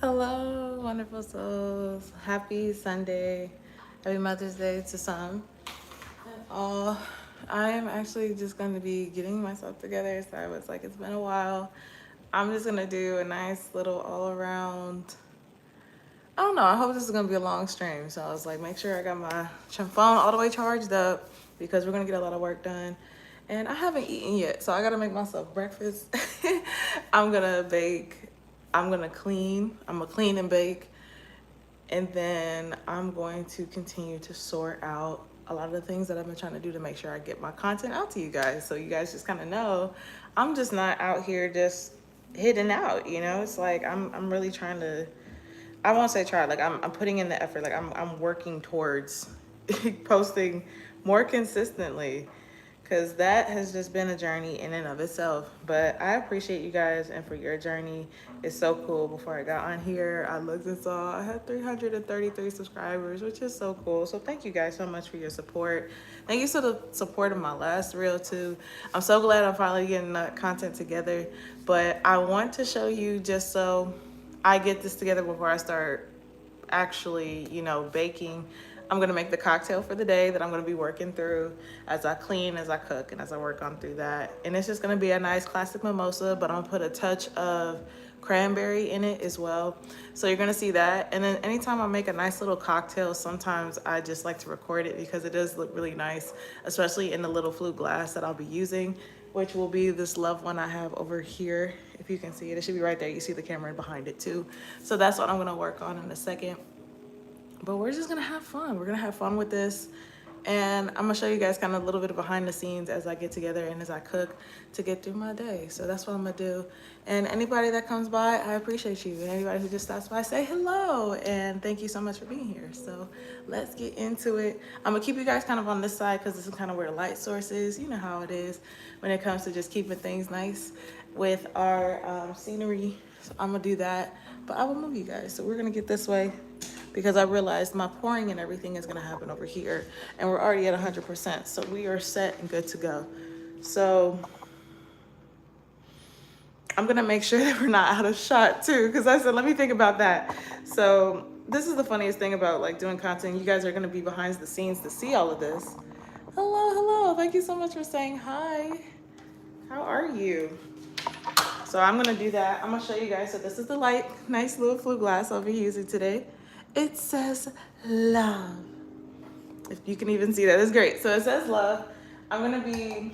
Hello, wonderful souls. Happy Sunday. Happy Mother's Day to some. And all. I am actually just going to be getting myself together. So I was like, it's been a while. I'm just going to do a nice little all around. I don't know. I hope this is going to be a long stream. So I was like, make sure I got my phone all the way charged up because we're going to get a lot of work done. And I haven't eaten yet. So I got to make myself breakfast. I'm going to bake. I'm going to clean. I'm going to clean and bake. And then I'm going to continue to sort out a lot of the things that I've been trying to do to make sure I get my content out to you guys. So you guys just kind of know I'm just not out here just hidden out, you know? It's like I'm really trying to, I won't say try, like I'm putting in the effort, like I'm working towards posting more consistently, because that has just been a journey in and of itself. But I appreciate you guys and for your journey. It's so cool. Before I got on here, I looked and saw I had 333 subscribers, which is so cool. So thank you guys so much for your support. Thank you for the support of my last reel too. I'm so glad I'm finally getting that content together. But I want to show you, just so I get this together before I start actually, baking. I'm gonna make the cocktail for the day that I'm gonna be working through as I clean, as I cook, and as I work on through that. And it's just gonna be a nice classic mimosa, but I'm gonna put a touch of cranberry in it as well. So you're gonna see that. And then anytime I make a nice little cocktail, sometimes I just like to record it because it does look really nice, especially in the little flute glass that I'll be using, which will be this love one I have over here. If you can see it, it should be right there. You see the camera behind it too. So that's what I'm gonna work on in a second. But we're just gonna have fun. We're gonna have fun with this. And I'm gonna show you guys kind of a little bit of behind the scenes as I get together and as I cook to get through my day. So that's what I'm gonna do. And anybody that comes by, I appreciate you. And anybody who just stops by, say hello. And thank you so much for being here. So let's get into it. I'm gonna keep you guys kind of on this side because this is kind of where the light source is. You know how it is when it comes to just keeping things nice with our scenery. So I'm gonna do that, but I will move you guys. So we're gonna get this way, because I realized my pouring and everything is gonna happen over here, and we're already at 100%. So we are set and good to go. So I'm gonna make sure that we're not out of shot too, because I said, let me think about that. So this is the funniest thing about like doing content. You guys are gonna be behind the scenes to see all of this. Hello, hello, thank you so much for saying hi. How are you? So I'm gonna do that. I'm gonna show you guys. So this is the light, nice little flute glass I'll be using today. It says love. If you can even see that, it's great. So it says love. I'm gonna be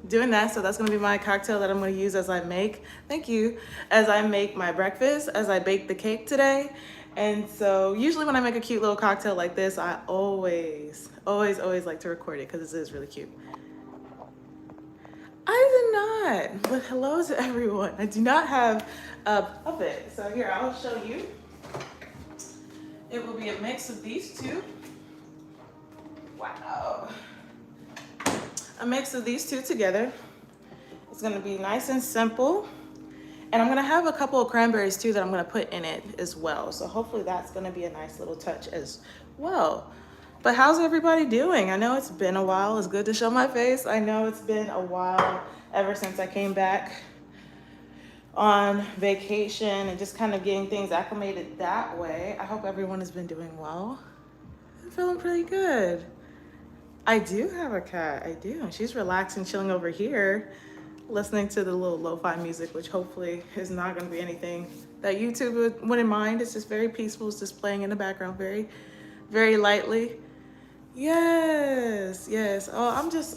doing that. So that's gonna be my cocktail that I'm gonna use as I make, thank you, as I make my breakfast, as I bake the cake today. And so usually when I make a cute little cocktail like this, I always like to record it because it is really cute. I did not, but hello to everyone. I do not have a puppet. So here, I'll show you. It will be a mix of these two. Wow. A mix of these two together. It's gonna be nice and simple. And I'm gonna have a couple of cranberries too that I'm gonna put in it as well. So hopefully that's gonna be a nice little touch as well. But how's everybody doing? I know it's been a while. It's good to show my face. I know it's been a while ever since I came back on vacation and just kind of getting things acclimated that way. I hope everyone has been doing well. I'm feeling pretty good. I do have a cat, I do. And she's relaxing, chilling over here, listening to the little lo-fi music, which hopefully is not gonna be anything that YouTube wouldn't mind. It's just very peaceful. It's just playing in the background very, very lightly. Yes, yes. Oh,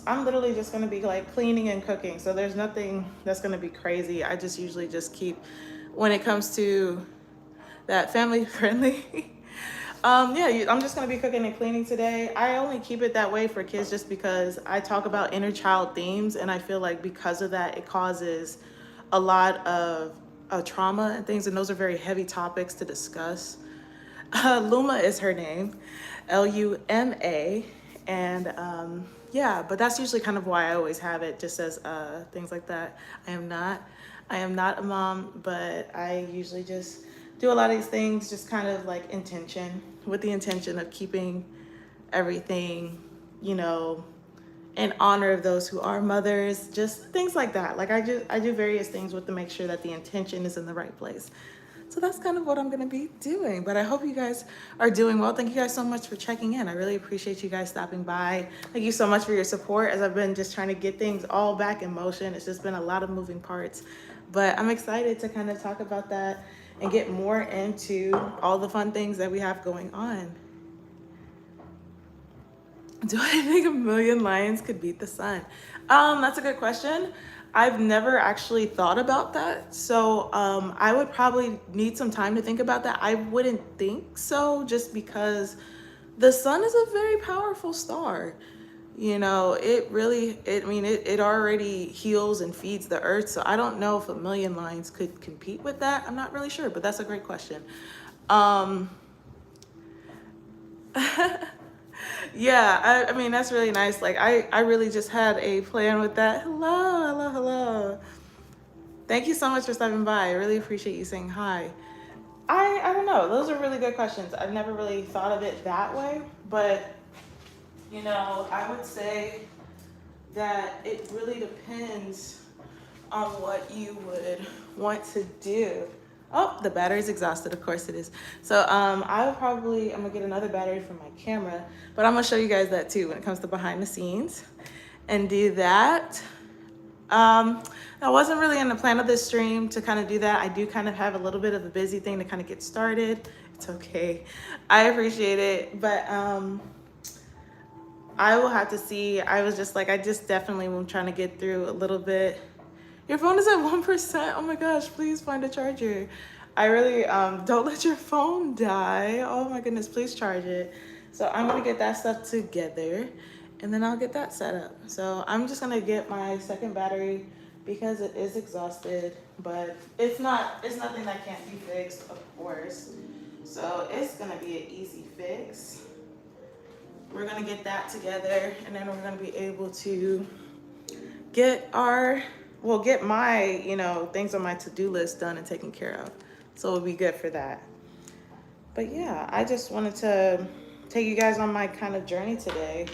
I'm literally just gonna be like cleaning and cooking. So there's nothing that's gonna be crazy. I just usually just keep, when it comes to that family friendly. Yeah, I'm just gonna be cooking and cleaning today. I only keep it that way for kids just because I talk about inner child themes, and I feel like because of that, it causes a lot of trauma and things, and those are very heavy topics to discuss. Luma is her name, Luma, and yeah, but that's usually kind of why I always have it, just as things like that. I am not a mom, but I usually just do a lot of these things just kind of like with the intention of keeping everything, in honor of those who are mothers, just things like that. Like I do various things with to make sure that the intention is in the right place. So that's kind of what I'm gonna be doing. But I hope you guys are doing well. Thank you guys so much for checking in. I really appreciate you guys stopping by. Thank you so much for your support as I've been just trying to get things all back in motion. It's just been a lot of moving parts. But I'm excited to kind of talk about that and get more into all the fun things that we have going on. Do I think a million lions could beat the sun? That's a good question. I've never actually thought about that. So I would probably need some time to think about that. I wouldn't think so, just because the sun is a very powerful star. You know, it already heals and feeds the earth. So I don't know if a million lions could compete with that. I'm not really sure, but that's a great question. Um, Yeah, I mean, that's really nice. Like, I really just had a plan with that. Hello, hello, hello. Thank you so much for stopping by. I really appreciate you saying hi. I don't know. Those are really good questions. I've never really thought of it that way, but I would say that it really depends on what you would want to do. Oh, the battery's exhausted. Of course it is. So I'm gonna get another battery for my camera, but I'm gonna show you guys that too when it comes to behind the scenes and do that. I wasn't really in the plan of this stream to kind of do that. I do kind of have a little bit of a busy thing to kind of get started. It's okay. I appreciate it, but I will have to see. I just definitely am trying to get through a little bit. Your phone is at 1%. Oh my gosh, please find a charger. I really, don't let your phone die. Oh my goodness, please charge it. So I'm gonna get that stuff together and then I'll get that set up. So I'm just gonna get my second battery because it is exhausted, but it's nothing that can't be fixed, of course. So it's gonna be an easy fix. We're gonna get that together and then we're gonna be able to get my, things on my to-do list done and taken care of. So it'll be good for that. But yeah, I just wanted to take you guys on my kind of journey today.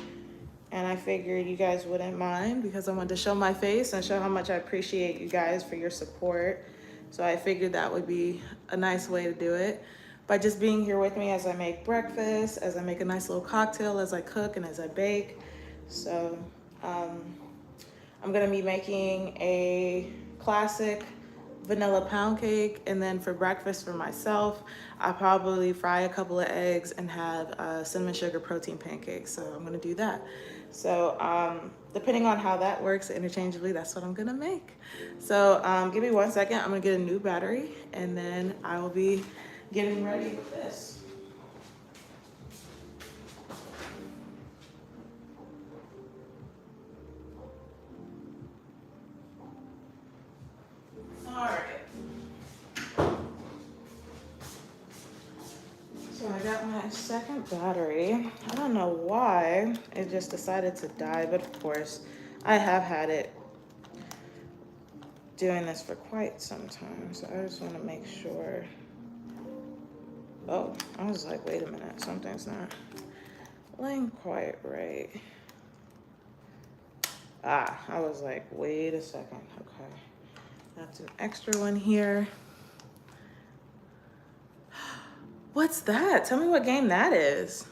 And I figured you guys wouldn't mind because I wanted to show my face and show how much I appreciate you guys for your support. So I figured that would be a nice way to do it. By just being here with me as I make breakfast, as I make a nice little cocktail, as I cook and as I bake. So I'm gonna be making a classic vanilla pound cake, and then for breakfast for myself, I'll probably fry a couple of eggs and have cinnamon sugar protein pancakes. So I'm gonna do that. So depending on how that works interchangeably, that's what I'm gonna make. So give me 1 second. I'm gonna get a new battery, and then I will be getting ready with this. All right. So I got my second battery. I don't know why it just decided to die, but of course I have had it doing this for quite some time. So I just want to make sure. Oh, I was like, wait a minute, something's not laying quite right. I was like, wait a second. Okay, that's an extra one here. What's that? Tell me what game that is.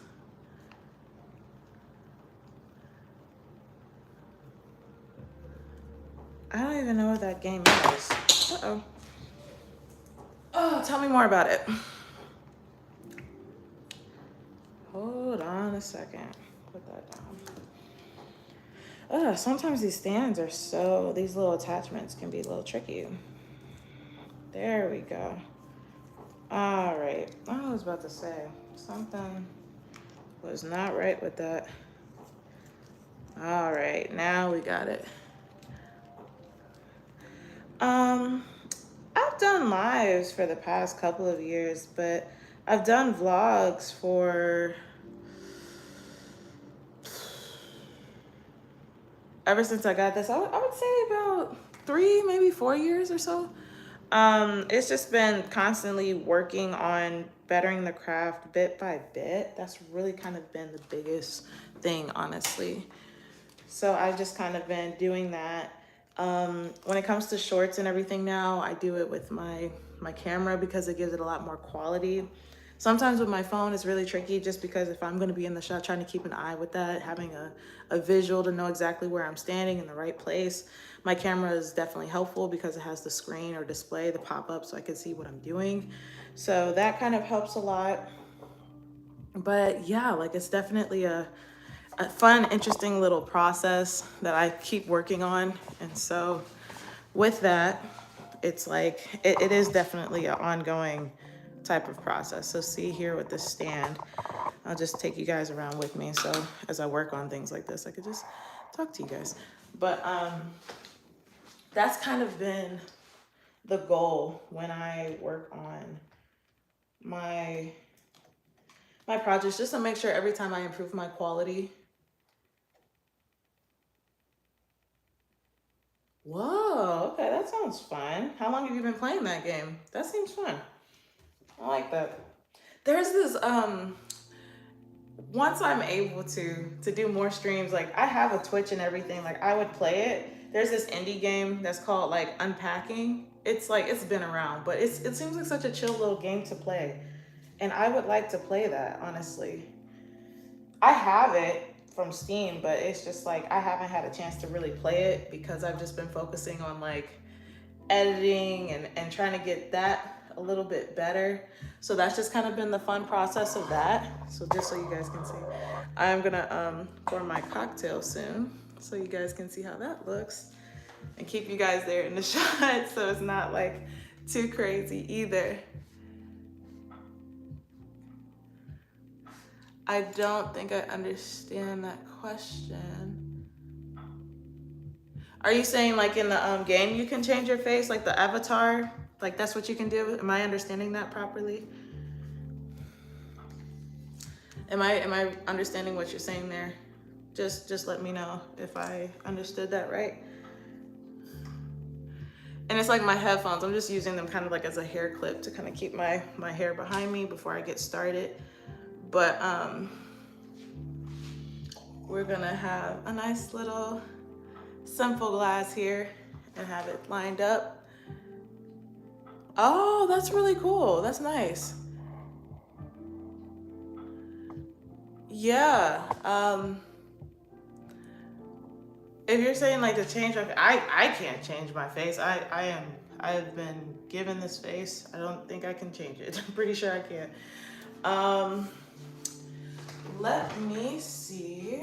I don't even know what that game is. Uh-oh. Oh, tell me more about it. Hold on a second. Put that down. Sometimes these these little attachments can be a little tricky. There we go. All right. I was about to say something was not right with that. All right, now we got it. I've done lives for the past couple of years, but I've done vlogs for ever since I got this. I would say about 3, maybe 4 years or so. It's just been constantly working on bettering the craft bit by bit. That's really kind of been the biggest thing, honestly. So I've just kind of been doing that. When it comes to shorts and everything now, I do it with my my camera because it gives it a lot more quality. Sometimes with my phone, it's really tricky just because if I'm gonna be in the shot, trying to keep an eye with that, having a visual to know exactly where I'm standing in the right place. My camera is definitely helpful because it has the screen or display, the pop-up, so I can see what I'm doing. So that kind of helps a lot. But yeah, like it's definitely a fun, interesting little process that I keep working on. And so with that, it's like, it is definitely an ongoing type of process. So see here with this stand, I'll just take you guys around with me. So as I work on things like this, I could just talk to you guys. But that's kind of been the goal when I work on my projects, just to make sure every time I improve my quality. Whoa, okay, that sounds fun. How long have you been playing that game? That seems fun. I like that. There's this once I'm able to do more streams, like I have a Twitch and everything, like I would play it. There's this indie game that's called like Unpacking. It's like, it's been around, but it seems like such a chill little game to play. And I would like to play that, honestly. I have it from Steam, but it's just like I haven't had a chance to really play it because I've just been focusing on like editing and trying to get that a little bit better. So that's just kind of been the fun process of that. So just so you guys can see, I'm gonna pour my cocktail soon so you guys can see how that looks and keep you guys there in the shot so it's not like too crazy either. I don't think I understand that question. Are you saying like in the game you can change your face, like the avatar? Like that's what you can do? Am I understanding that properly? Am I understanding what you're saying there? Just let me know if I understood that right. And it's like my headphones, I'm just using them kind of like as a hair clip to kind of keep my hair behind me before I get started. But we're gonna have a nice little simple glass here and have it lined up. Oh, that's really cool. That's nice. Yeah. If you're saying like to change my, I can't change my face. I've been given this face. I don't think I can change it. I'm pretty sure I can't. Let me see.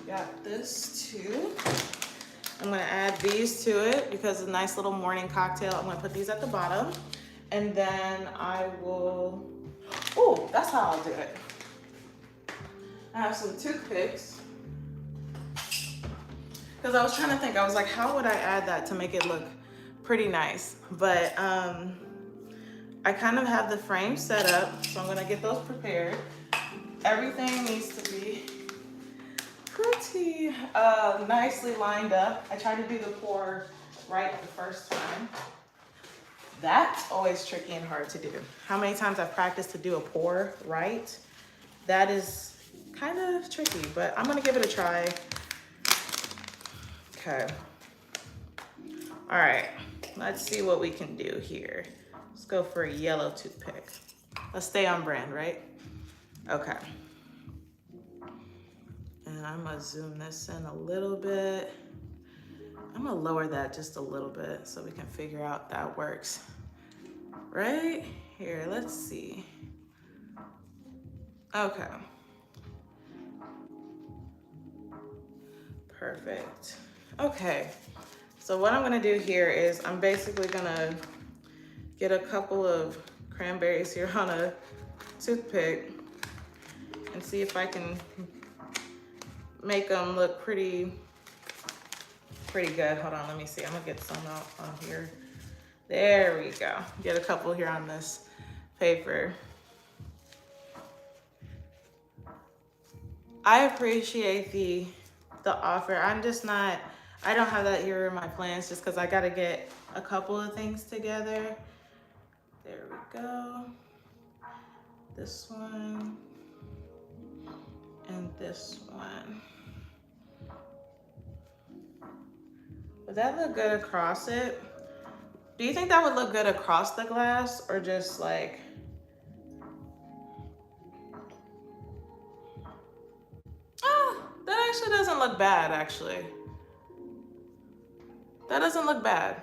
Got this too. I'm gonna add these to it because it's a nice little morning cocktail. I'm gonna put these at the bottom and then I will, oh, that's how I'll do it. I have some toothpicks because I was trying to think, I was like, how would I add that to make it look pretty nice? But I kind of have the frame set up, so I'm gonna get those prepared. Everything needs to be pretty nicely lined up. I try to do the pour right the first time. That's always tricky and hard to do. How many times I've practiced to do a pour right? That is kind of tricky, but I'm gonna give it a try. Okay. All right, let's see what we can do here. Let's go for a yellow toothpick. Let's stay on brand, right? Okay. And I'm gonna zoom this in a little bit. I'm gonna lower that just a little bit so we can figure out that works. Right here, let's see. Okay. Perfect. Okay, so what I'm gonna do here is I'm basically gonna get a couple of cranberries here on a toothpick and see if I can make them look pretty good. Hold on, let me see. I'm gonna get some out on here. There we go. Get a couple here on this paper. I appreciate the offer. I'm just not, I don't have that here in my plans just because I gotta get a couple of things together. There we go. This one and this one. Would that look good across it? Do you think that would look good across the glass or just like... Oh, that actually doesn't look bad, actually. That doesn't look bad.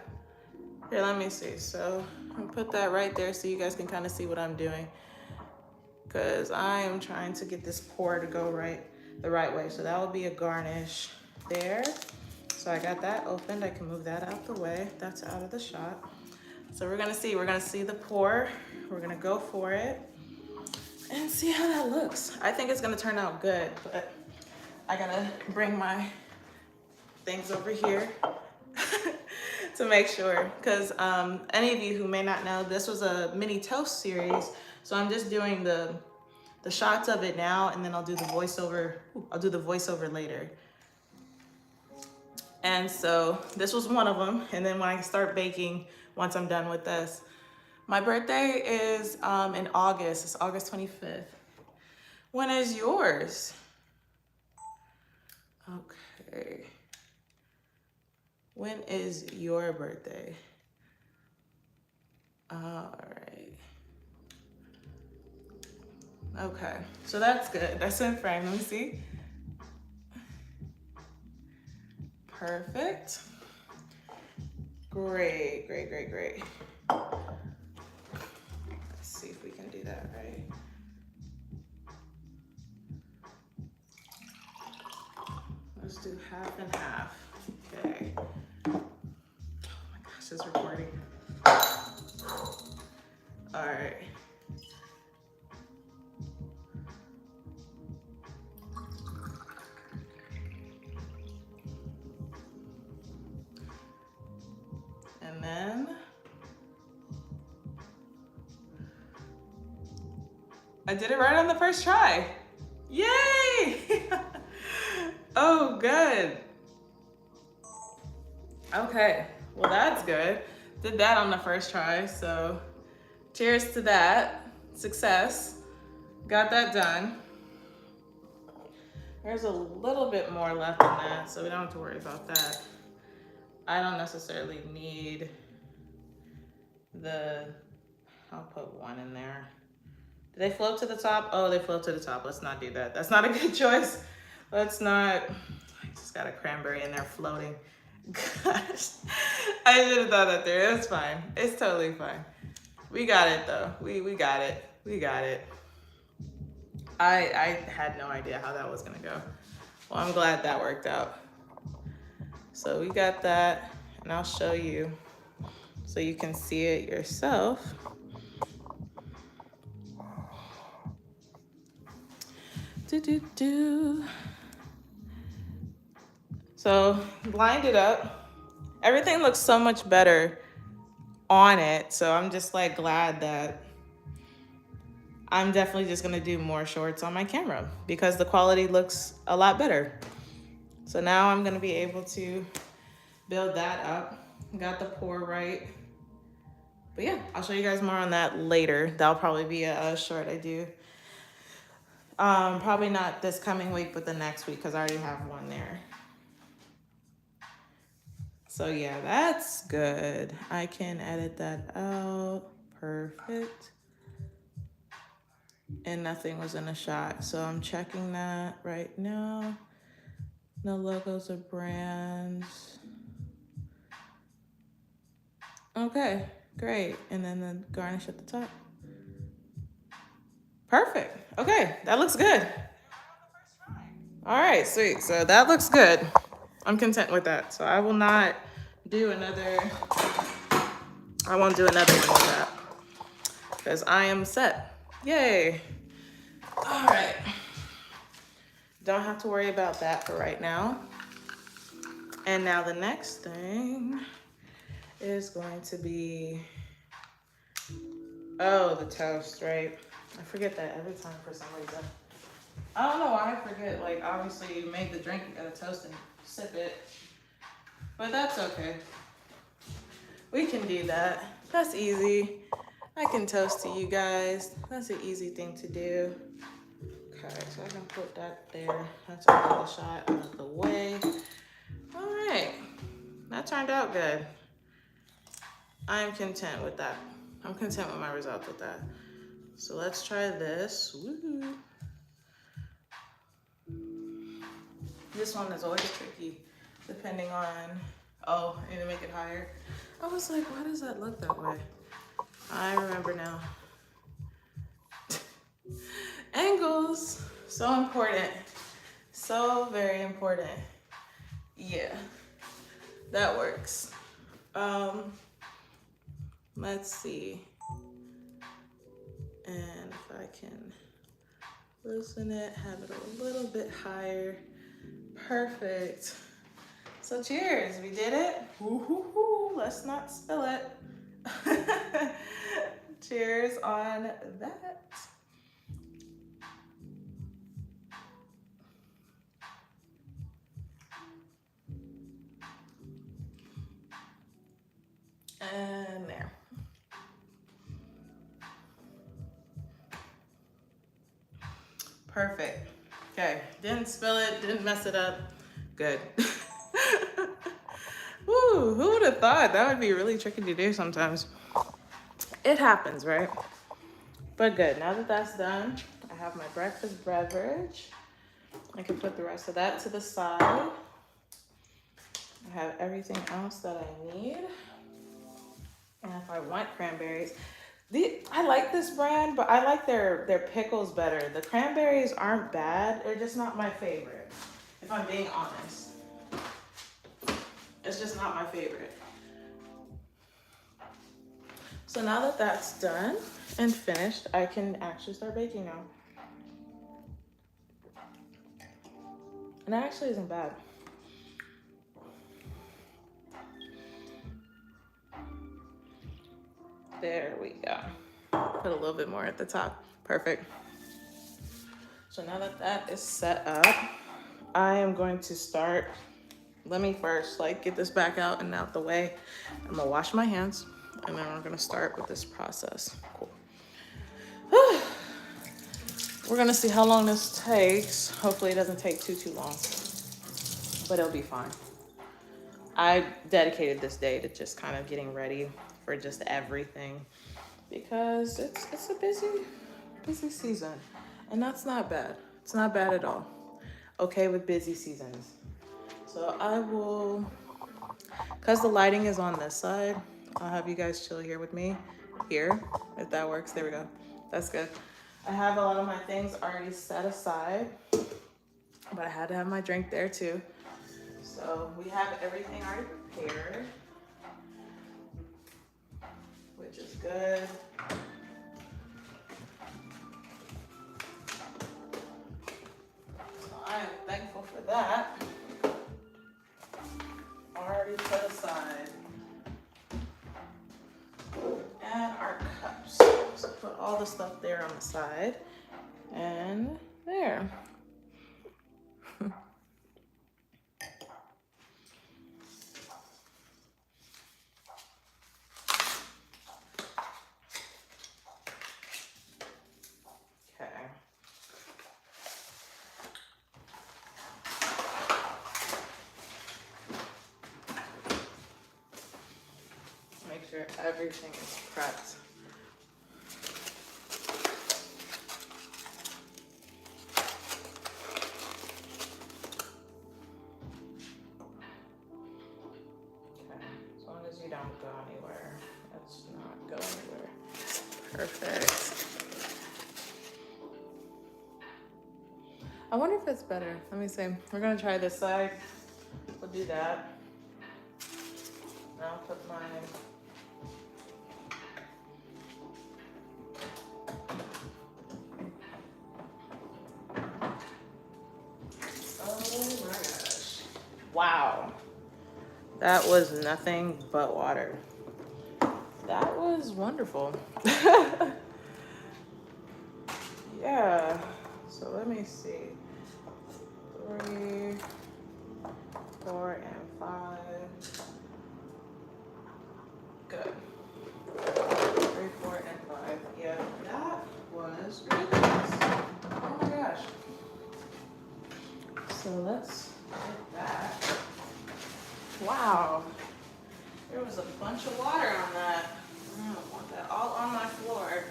Here, let me see. So I'll put that right there so you guys can kind of see what I'm doing. Because I am trying to get this pour to go the right way. So that will be a garnish there. So I got that opened. I can move that out the way. That's out of the shot. So we're gonna see the pour. We're gonna go for it and see how that looks. I think it's gonna turn out good, but I gotta bring my things over here to make sure. Because any of you who may not know, this was a mini toast series. So I'm just doing the shots of it now, and then I'll do the voiceover. I'll do the voiceover later. And so this was one of them. And then when I start baking, once I'm done with this, my birthday is in August. It's August 25th. When is yours? Okay. When is your birthday? All right. Okay, so that's good. That's in frame. Let me see. Perfect. Great, great, great, great. Let's see if we can do that right. Let's do half and half. Okay. Oh my gosh, it's recording. All right. And then I did it right on the first try. Yay! Oh, good. Okay, well that's good. Did that on the first try, so cheers to that. Success. Got that done. There's a little bit more left in that, so we don't have to worry about that. I don't necessarily need I'll put one in there. Do they float to the top? Oh, they float to the top. Let's not do that. That's not a good choice. Let's not. I just got a cranberry in there floating. Gosh, I should have thought that there. It's fine. It's totally fine. We got it though. We got it. We got it. I had no idea how that was gonna go. Well, I'm glad that worked out. So we got that, and I'll show you so you can see it yourself. So lined it up. Everything looks so much better on it. So I'm just like glad that I'm definitely just gonna do more shorts on my camera because the quality looks a lot better. So now I'm gonna be able to build that up. Got the pour right. But yeah, I'll show you guys more on that later. That'll probably be a short I do. Probably not this coming week, but the next week because I already have one there. So yeah, that's good. I can edit that out. Perfect. And nothing was in a shot. So I'm checking that right now. No logos or brands. Okay, great. And then the garnish at the top. Perfect. Okay, that looks good. All right, sweet. So that looks good. I'm content with that. So I will not do another, I won't do another one with that because I am set. Yay. All right. Don't have to worry about that for right now. And now the next thing is going to be, oh, the toast, right? I forget that every time for some reason. I don't know why I forget. Like, obviously, you made the drink, you gotta toast and sip it. But that's okay. We can do that. That's easy. I can toast to you guys. That's an easy thing to do. Okay, so I can put that there. That's another shot out of the way. All right, that turned out good. I'm content with that. I'm content with my results with that. So let's try this. Woo. This one is always tricky, depending on, oh, I need to make it higher. I was like, why does that look that way? I remember now. Angles, so important. So very important. Yeah, that works. Let's see. And if I can loosen it, have it a little bit higher. Perfect. So cheers, we did it. Woo-hoo-hoo. Let's not spill it. Cheers on that. And there. Perfect. Okay, didn't spill it, didn't mess it up. Good. Woo, who would have thought that would be really tricky to do sometimes? It happens, right? But good, now that that's done, I have my breakfast beverage. I can put the rest of that to the side. I have everything else that I need. And if I want cranberries, I like this brand, but I like their pickles better. The cranberries aren't bad, they're just not my favorite, if I'm being honest. It's just not my favorite. So now that that's done and finished, I can actually start baking now. And that actually isn't bad. There we go. Put a little bit more at the top. Perfect. So now that that is set up, I am going to start. Let me first get this back out and out the way. I'm gonna wash my hands and then we're gonna start with this process. Cool. We're gonna see how long this takes. Hopefully it doesn't take too long, but it'll be fine. I dedicated this day to just kind of getting ready for just everything because it's a busy season, and that's not bad. It's not bad at all. Okay with busy seasons. So I will, because the lighting is on this side, I'll have you guys chill here with me. Here, if that works. There we go. That's good. I have a lot of my things already set aside, but I had to have my drink there too. So we have everything already prepared, which is good. So I am thankful for that. Already put aside. And our cups. So put all the stuff there on the side. And there. Everything is prepped. Okay, as long as you don't go anywhere. Let's not go anywhere. Perfect. I wonder if it's better. Let me see. We're gonna try this side. We'll do that. Now I'll put mine. Wow, that was nothing but water. That was wonderful. Yeah, so let me see. 3, 4, and 5. Good. 3, 4, and 5. Yeah, that was great. Oh my gosh. So let's get that. Wow, it was a bunch of water on that. I don't want that all on my floor.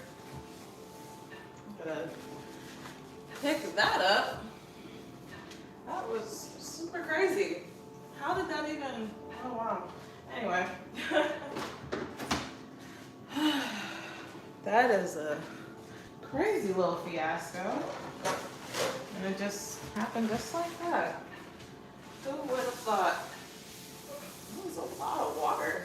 I'm gonna pick that up. That was super crazy. How did that even, oh wow. Anyway. That is a crazy little fiasco. And it just happened just like that. Who would have thought? That was a lot of water.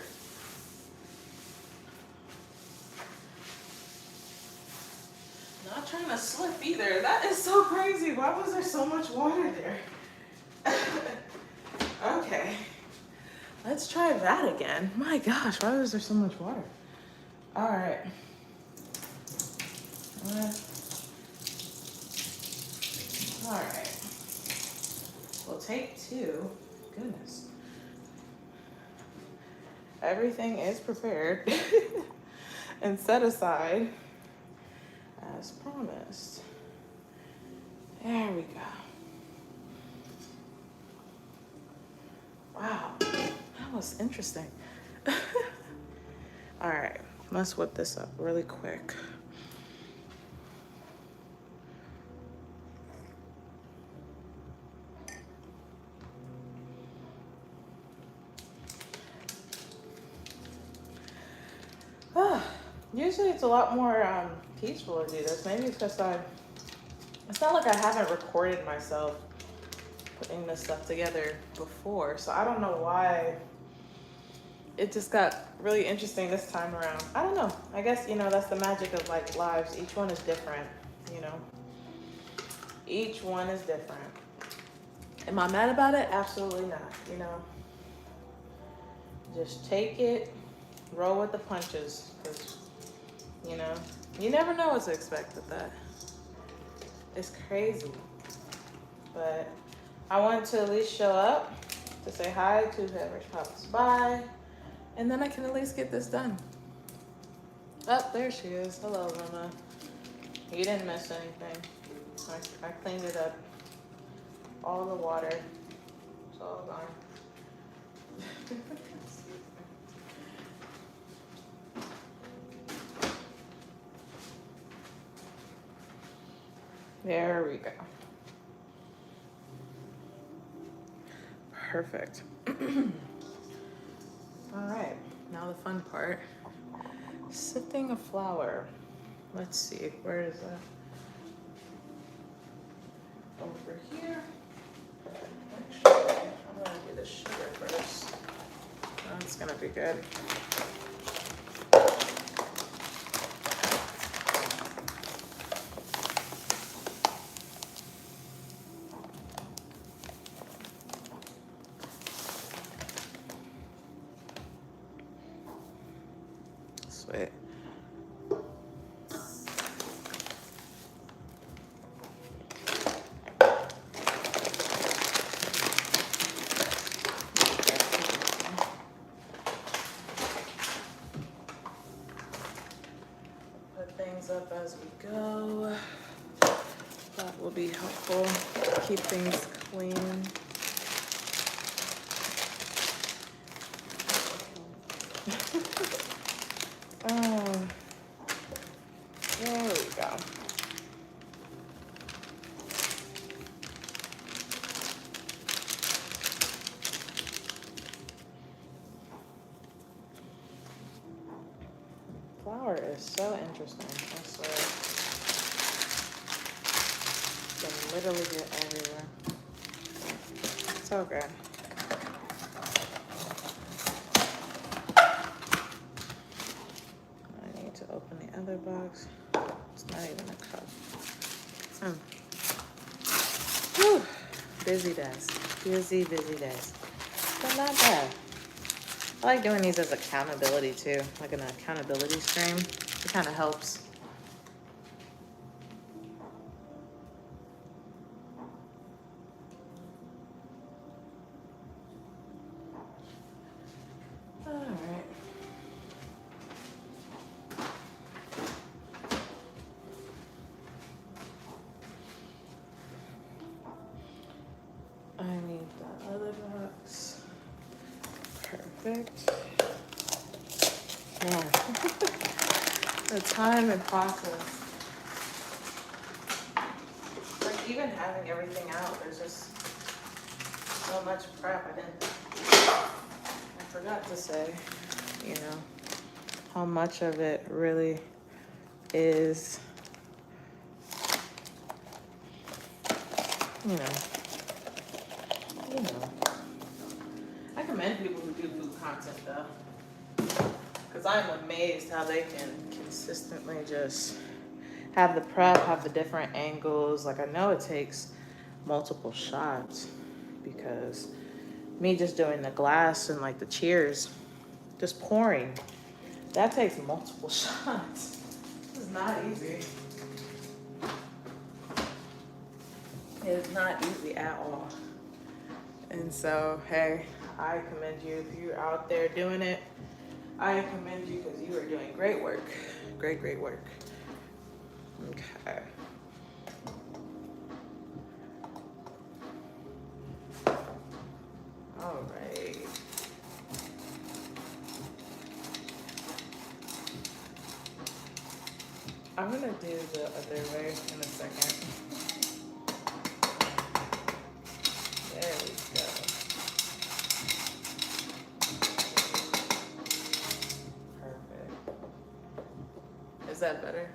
Not trying to slip either. That is so crazy. Why was there so much water there? Okay. Let's try that again. My gosh, why was there so much water? All right. All right. Well, take two. Goodness. Everything is prepared and set aside as promised. There we go. Wow, that was interesting. All right, let's whip this up really quick. Usually it's a lot more peaceful to do this. Maybe it's because it's not like I haven't recorded myself putting this stuff together before, so I don't know why it just got really interesting this time around. I don't know. I guess, you know, that's the magic of like lives. Each one is different, you know. Each one is different. Am I mad about it? Absolutely not, you know. Just take it, roll with the punches, because, you know, you never know what to expect with that. It's crazy. But I wanted to at least show up to say hi to whoever pops by, and then I can at least get this done. Oh, there she is. Hello, Luna. You didn't miss anything. I cleaned it up. All the water. It's all gone. There we go. Perfect. All right, now the fun part. Sifting a flour. Let's see, where is that? Over here. Actually, I'm gonna do the sugar first. That's gonna be good. Sweet. Put things up as we go. That will be helpful to keep things clean. Oh, there we go. Flour is so interesting, I swear. You can literally get everywhere. So good. I need to open the other box. It's not even a cup. Whew. Busy days. Busy days. But not bad. I like doing these as accountability too, like an accountability stream. It kind of helps. All right. I need the other box. Perfect. Yeah. The time and process. Like even having everything out, there's just so much prep. I forgot to say, you know, how much of it really is, you know, I commend people who do food content though, because I'm amazed how they can consistently just have the prep, have the different angles. Like I know it takes multiple shots because me just doing the glass and like the cheers, just pouring, that takes multiple shots. It's not easy. It is not easy at all. And so, hey, I commend you. If you're out there doing it, I commend you because you are doing great work. Great, great work. Okay. All right. I'm gonna do the other way in a second. There we go. Perfect. Is that better?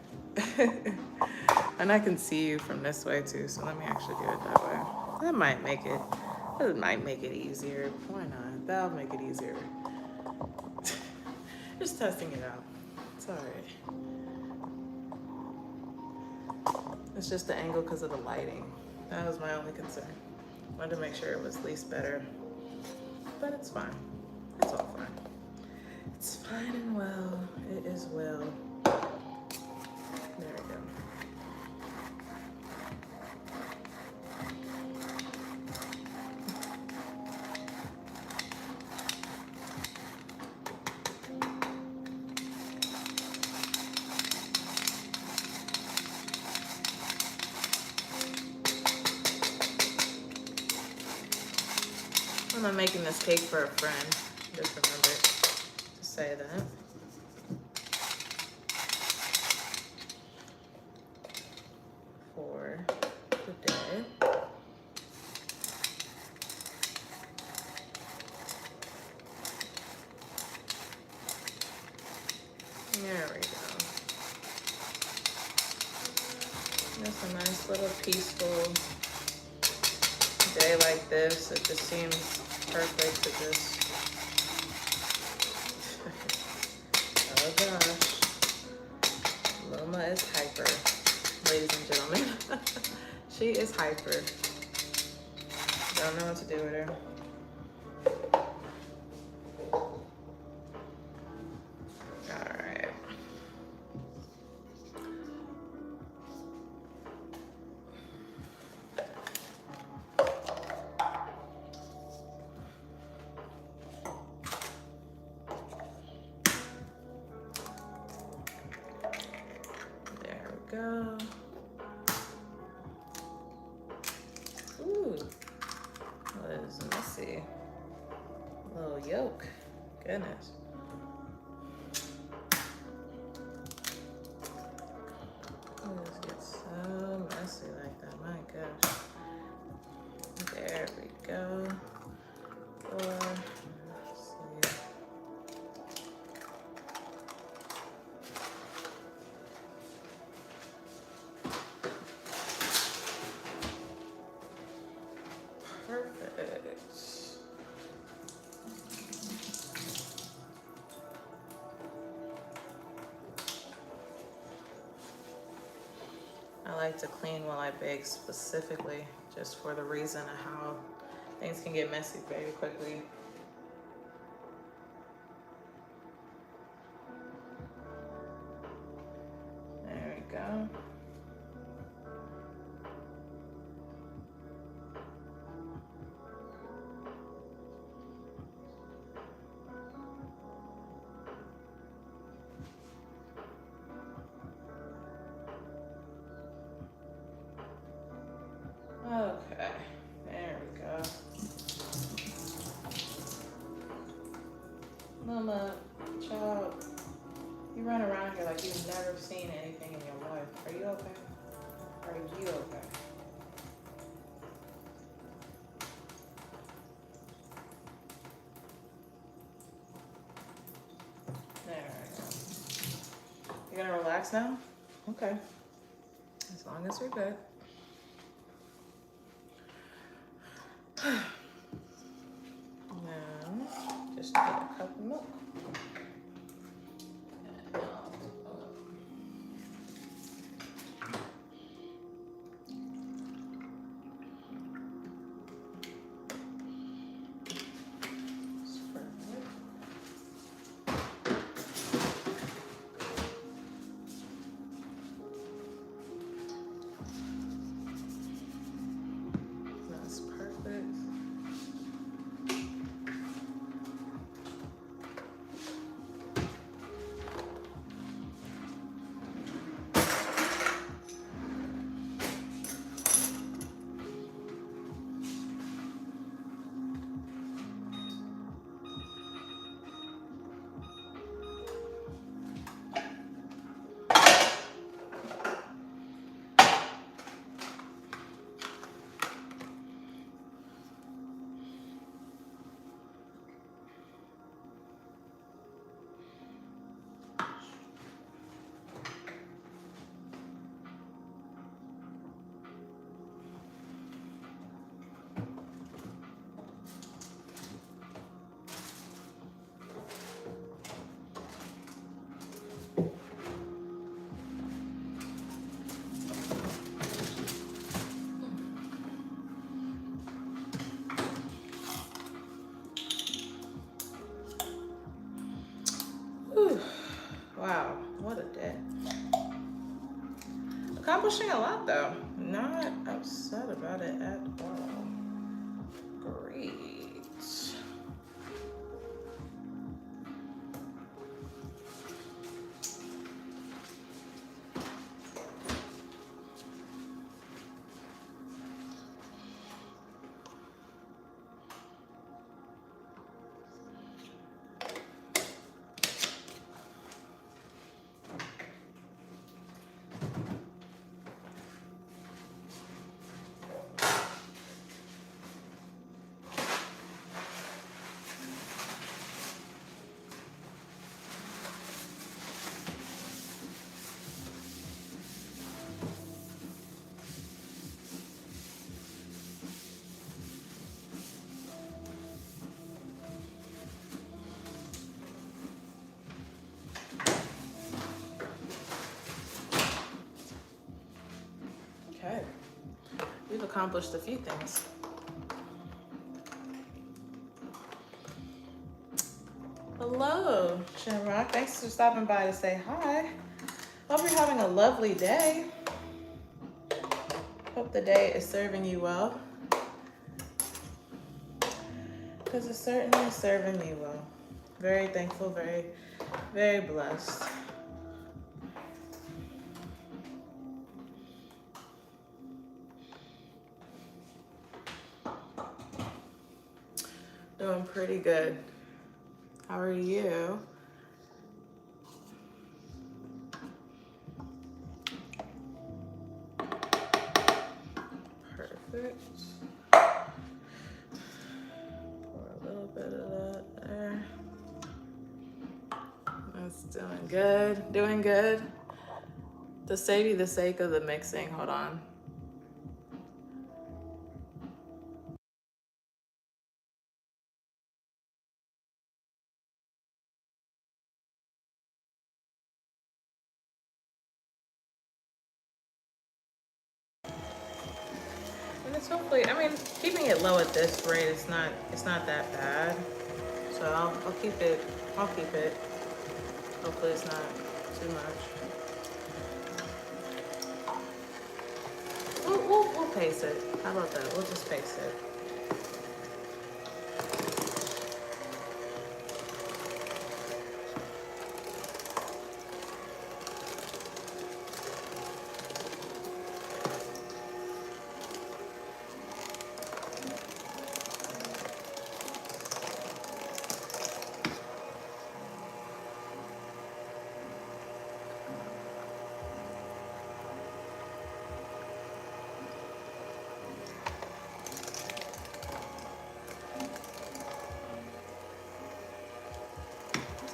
And I can see you from this way too, so let me actually do it that way. That might make it easier. Why not? That'll make it easier. Just testing it out. It's all right. It's just the angle because of the lighting. That was my only concern. Wanted to make sure it was at least better, but it's fine. It's all fine. It's fine and well. It is well. There we go. I'm making this cake for a friend. Just remember to say that. For today. There we go. Just a nice little peaceful day like this. It just seems perfect to just, oh gosh. Loma is hyper, ladies and gentlemen. She is hyper. Don't know what to do with her. All right. There we go. Ooh, that is messy. A little yolk. Goodness. This gets so messy like that. My gosh. There we go. Let's see. Perfect. I like to clean while I bake specifically, just for the reason of how things can get messy very quickly. There we go. Okay, there we go. Mama, child, Are you okay? There we go. You gonna relax now? Okay. As long as we're good. Now, just get a cup of milk. That's perfect. Whew. Wow, what a day. Accomplishing a lot though. Not upset about it at all. Great. Okay. We've accomplished a few things. Hello, Shamrock. Thanks for stopping by to say hi. Hope you're having a lovely day. Hope the day is serving you well. Because it's certainly serving me well. Very thankful, very, very blessed. Doing pretty good. How are you? Perfect. Pour a little bit of that there. That's doing good. Doing good. To save you the sake of the mixing, hold on. And it's hopefully, I mean, keeping it low at this rate, it's not that bad. So I'll keep it. Hopefully it's not too much. We'll pace it. How about that? We'll just pace it.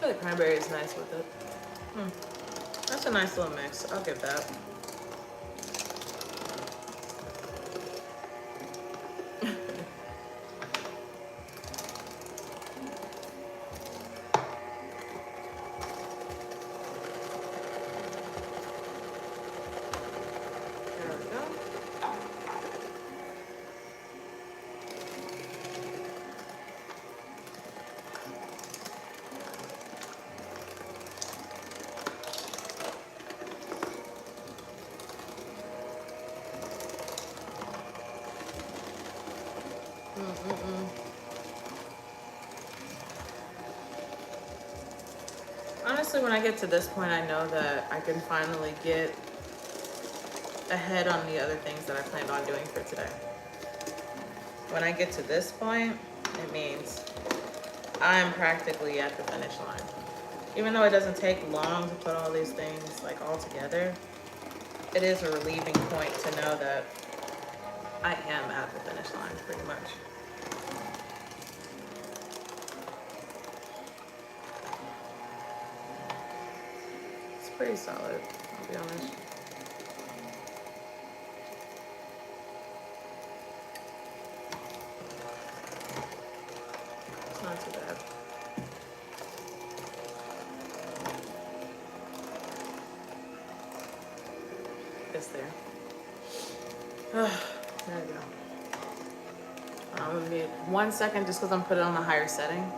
The cranberry is nice with it. That's a nice little mix. I'll give that. There we go. Honestly, when I get to this point, I know that I can finally get ahead on the other things that I planned on doing for today. When I get to this point, it means I'm practically at the finish line. Even though it doesn't take long to put all these things like all together, it is a relieving point to know that I am at the finish line pretty much. It's pretty solid, I'll be honest. It's not too bad. It's there. There we go. I'm gonna need 1 second just because I'm putting it on a higher setting.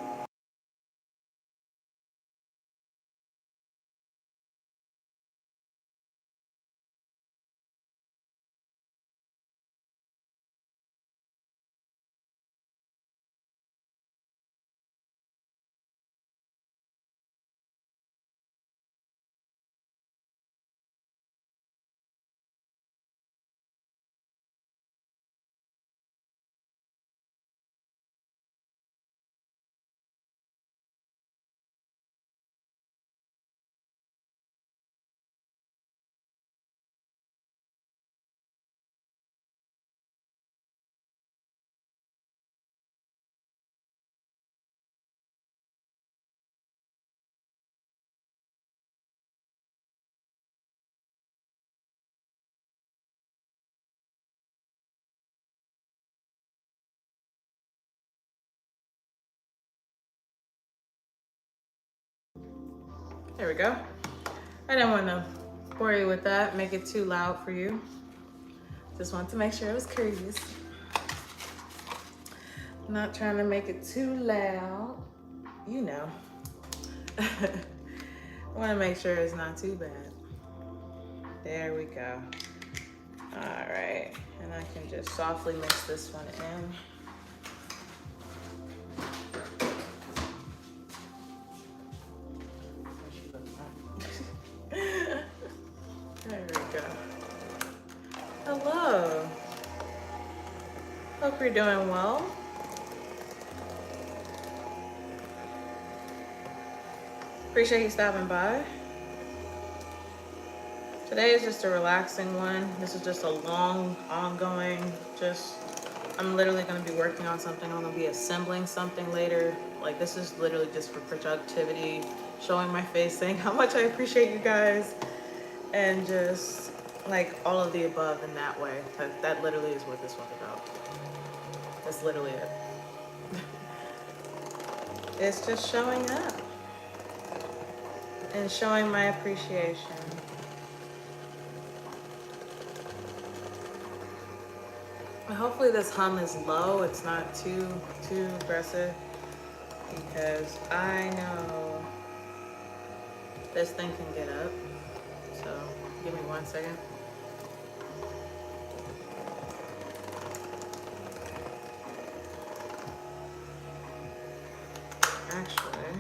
There we go. I didn't want to bore you with that, make it too loud for you. Just wanted to make sure it was curious. Not trying to make it too loud. You know. I want to make sure it's not too bad. There we go. All right. And I can just softly mix this one in. There we go. Hello. Hope you're doing well. Appreciate you stopping by. Today is just a relaxing one. This is just a long, ongoing, I'm literally gonna be working on something. I'm gonna be assembling something later. Like, this is literally just for productivity, showing my face, saying how much I appreciate you guys, and just like all of the above in that way. That literally is what this one's about. That's literally it. It's just showing up and showing my appreciation. Hopefully this hum is low. It's not too aggressive, because I know this thing can get up. So give me 1 second. Actually,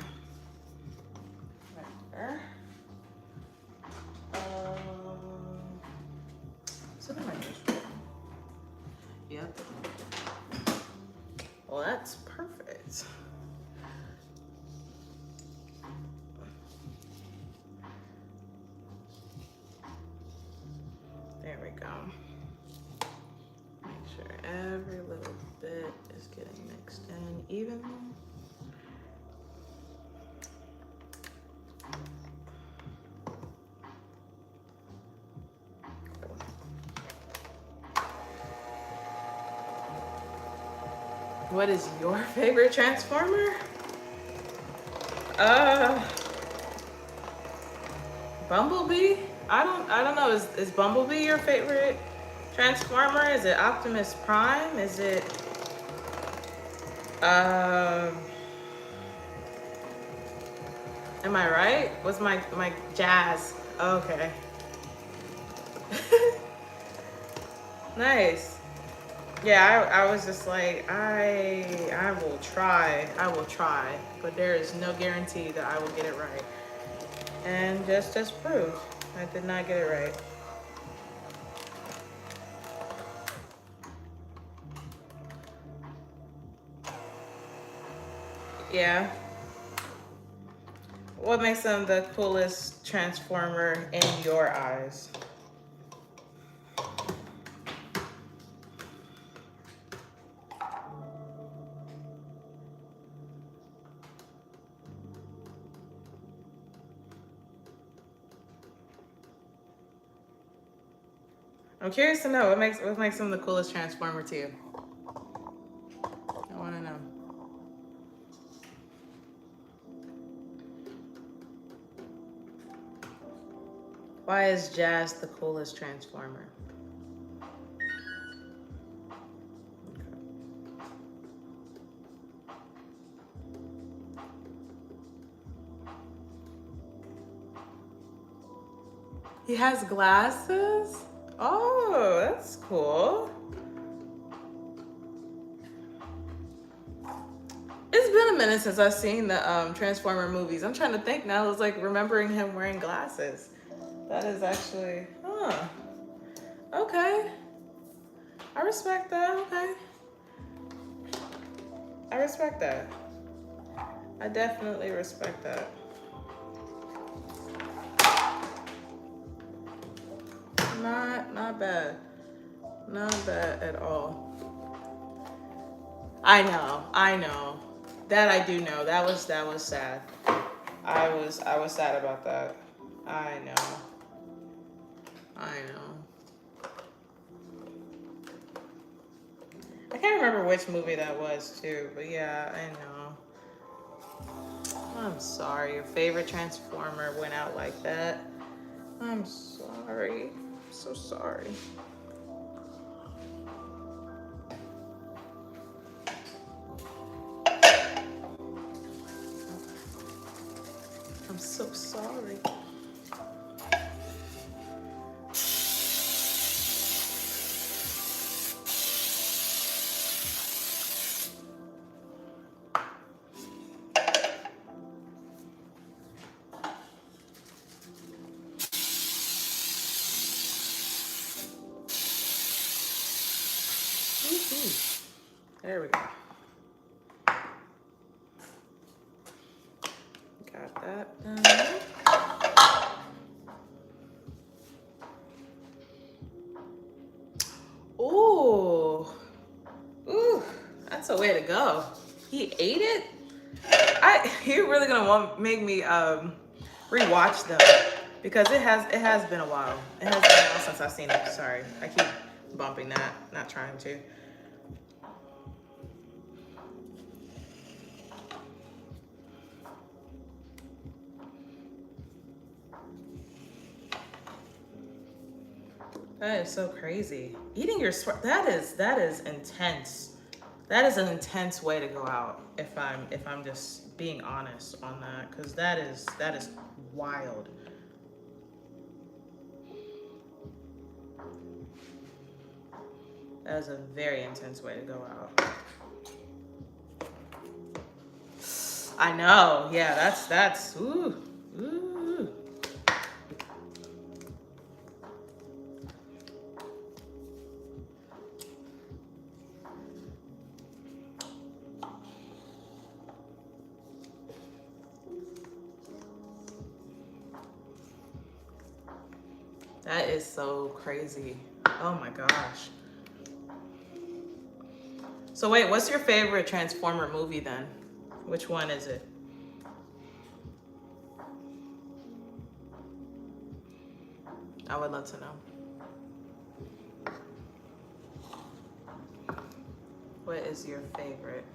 right there. So that might be. Yep. Well, that's perfect. There we go. Make sure every little bit is getting mixed in evenly. What is your favorite Transformer? Uh, Bumblebee? I don't know. Is Bumblebee your favorite Transformer? Is it Optimus Prime? Is it um am I right? Was my Jazz? Okay. Nice. Yeah, I was just like, I will try, but there is no guarantee that I will get it right. And just proved I did not get it right. Yeah. What makes them the coolest Transformer in your eyes? I'm curious to know what makes them the coolest Transformer to you. I want to know. Why is Jazz the coolest Transformer? He has glasses? Oh, that's cool. It's been a minute since I've seen the Transformer movies. I'm trying to think now. It's like remembering him wearing glasses. That is actually, okay. I respect that. Okay. I respect that. I definitely respect that. Not bad. Not bad at all. I know. That I do know. That was sad. I was sad about that. I know. I know. I can't remember which movie that was too, but yeah, I know. I'm sorry. Your favorite Transformer went out like that. I'm sorry. I'm so sorry. I'm so sorry. There we go. Got that done. Ooh. Ooh. That's a way to go. He ate it? You're really gonna make me rewatch them because it has been a while. It has been a while since I've seen it. Sorry. I keep bumping that, not trying to. That is so crazy. Eating your sweat, that is intense. That is an intense way to go out if I'm just being honest on that, because that is wild. That is a very intense way to go out. I know. Yeah, that's ooh. Ooh. That is so crazy. Oh my gosh. So wait, what's your favorite Transformer movie then? Which one is it? I would love to know. What is your favorite?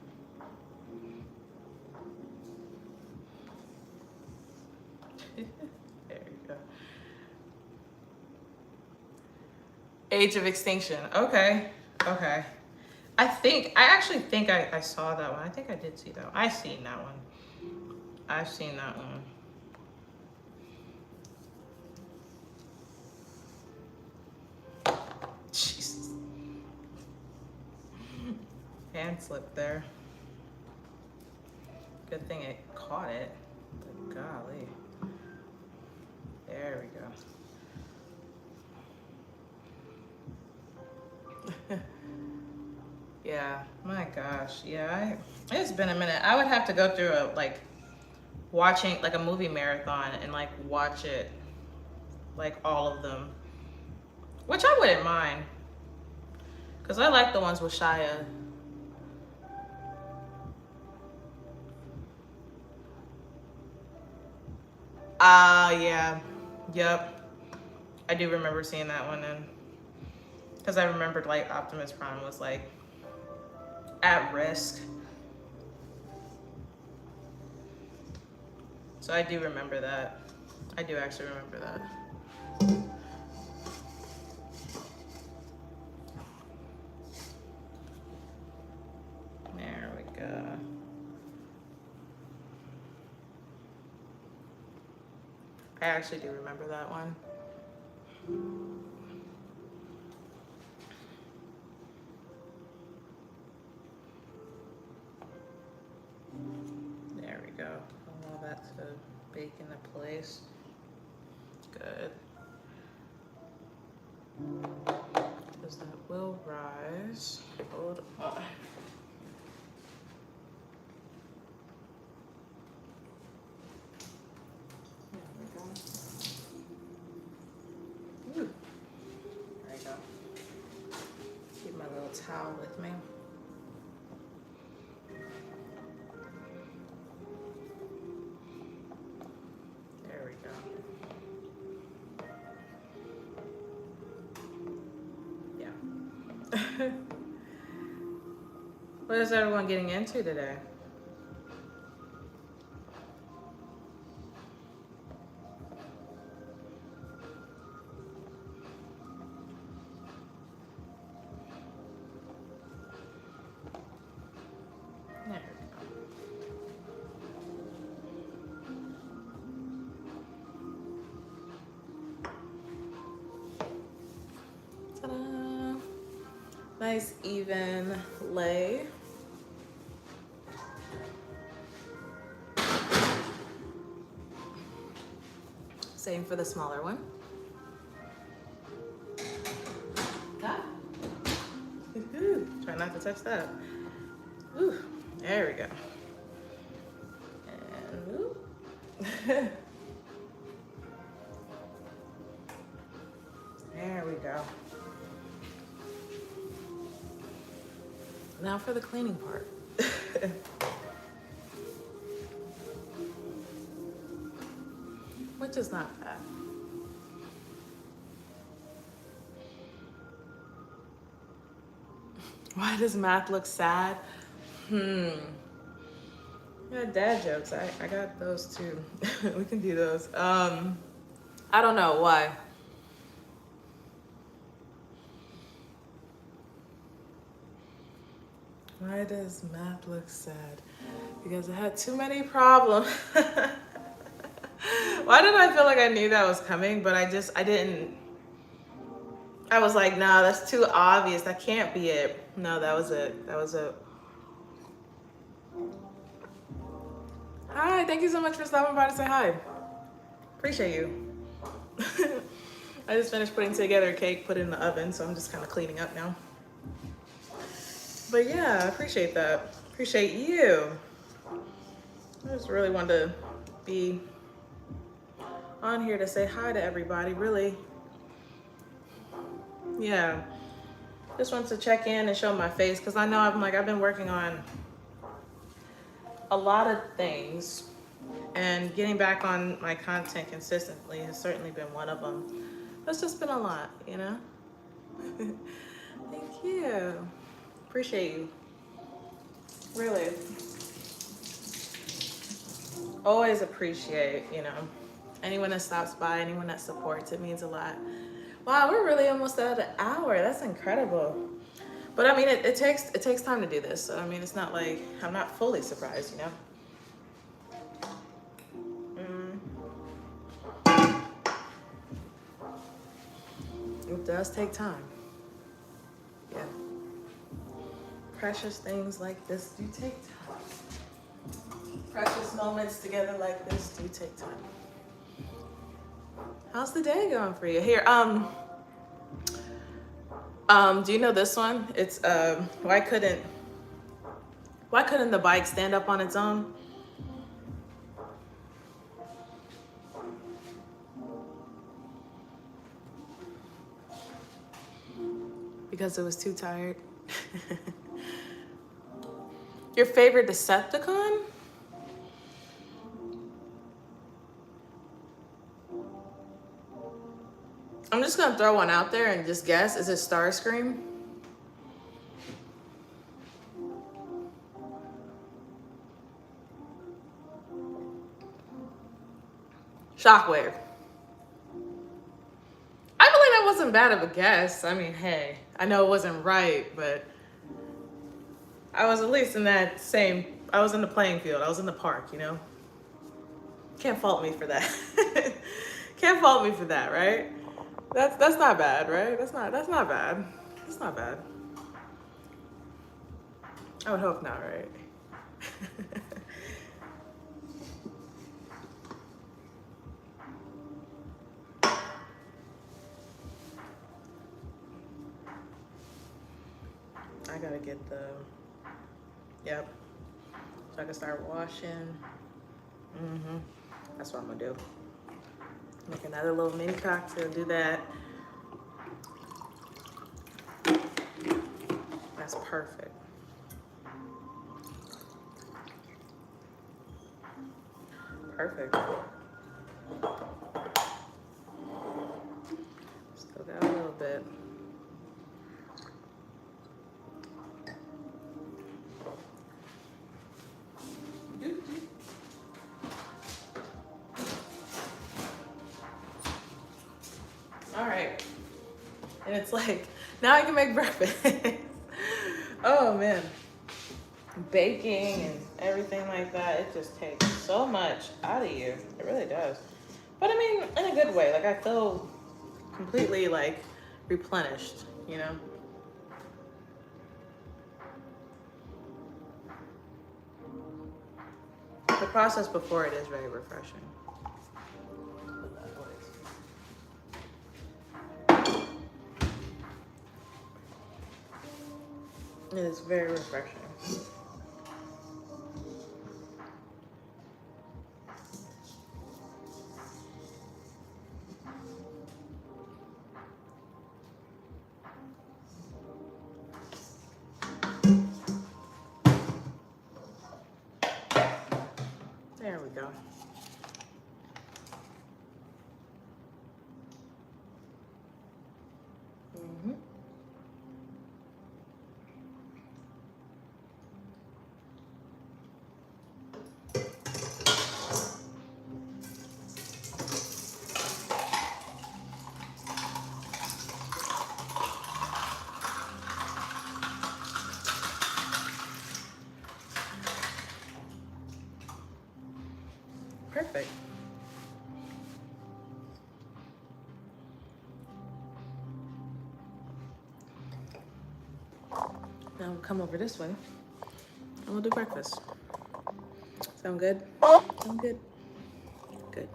There you go. Age of Extinction. Okay. Okay. I actually think I saw that one. I think I did see that one. I've seen that one. I've seen that one. Jesus. Hand slip there. Good thing it caught it. But golly. There we go. Yeah, my gosh. Yeah, it's been a minute. I would have to go through a watching like a movie marathon and like watch it, like all of them, which I wouldn't mind because I like the ones with Shia. Yeah, yep. I do remember seeing that one, and because I remembered like Optimus Prime was like at risk. So I do remember that. I do actually remember that. There we go. I actually do remember that one. There we go. Allow that to bake into place. Good. Because that will rise. Hold on. Towel with me. There we go. Yeah. What is everyone getting into today? Nice even lay. Same for the smaller one. Ah. Try not to touch that. Ooh, there we go. And there we go. Now for the cleaning part. Which is not bad. Why does math look sad? Yeah, dad jokes. I got those too. We can do those. I don't know why. Why does math look sad? Because I had too many problems. Why did I feel like I knew that was coming, but I didn't. I was like, no, that's too obvious. That can't be it. No, that was it. That was it. Hi, thank you so much for stopping by to say hi. Appreciate you. I just finished putting together a cake, put it in the oven, so I'm just kind of cleaning up now. But yeah, I appreciate that. Appreciate you. I just really wanted to be on here to say hi to everybody, really. Yeah. Just wanted to check in and show my face because I know I've been working on a lot of things, and getting back on my content consistently has certainly been one of them. It's just been a lot, you know? Thank you. Appreciate you. Really, always appreciate, anyone that stops by, anyone that supports. It means a lot. Wow, we're really almost at an hour. That's incredible. But I mean, it takes time to do this. So I mean, it's not like I'm not fully surprised, It does take time. Yeah. Precious things like this do take time. Precious moments together like this do take time. How's the day going for you? Here, do you know this one? It's why couldn't the bike stand up on its own? Because it was too tired. Your favorite Decepticon? I'm just gonna throw one out there and just guess. Is it Starscream? Shockwave. I feel like that wasn't bad of a guess. I mean, hey, I know it wasn't right, but I was at least I was in the playing field. I was in the park, Can't fault me for that. Can't fault me for that, right? That's not bad, right? That's not bad. That's not bad. I would hope not, right? I gotta get yep. So I can start washing. That's what I'm gonna do. Make another little mini cocktail, do that. That's perfect. Perfect. Still got a little bit. All right. And it's like, now I can make breakfast. Oh man. Baking and everything like that, it just takes so much out of you. It really does. But I mean, in a good way. Like I feel completely like replenished, The process before it is very refreshing. It is very refreshing. There we go. Perfect. Now we'll come over this way and we'll do breakfast. Sound good? Sound good? Good.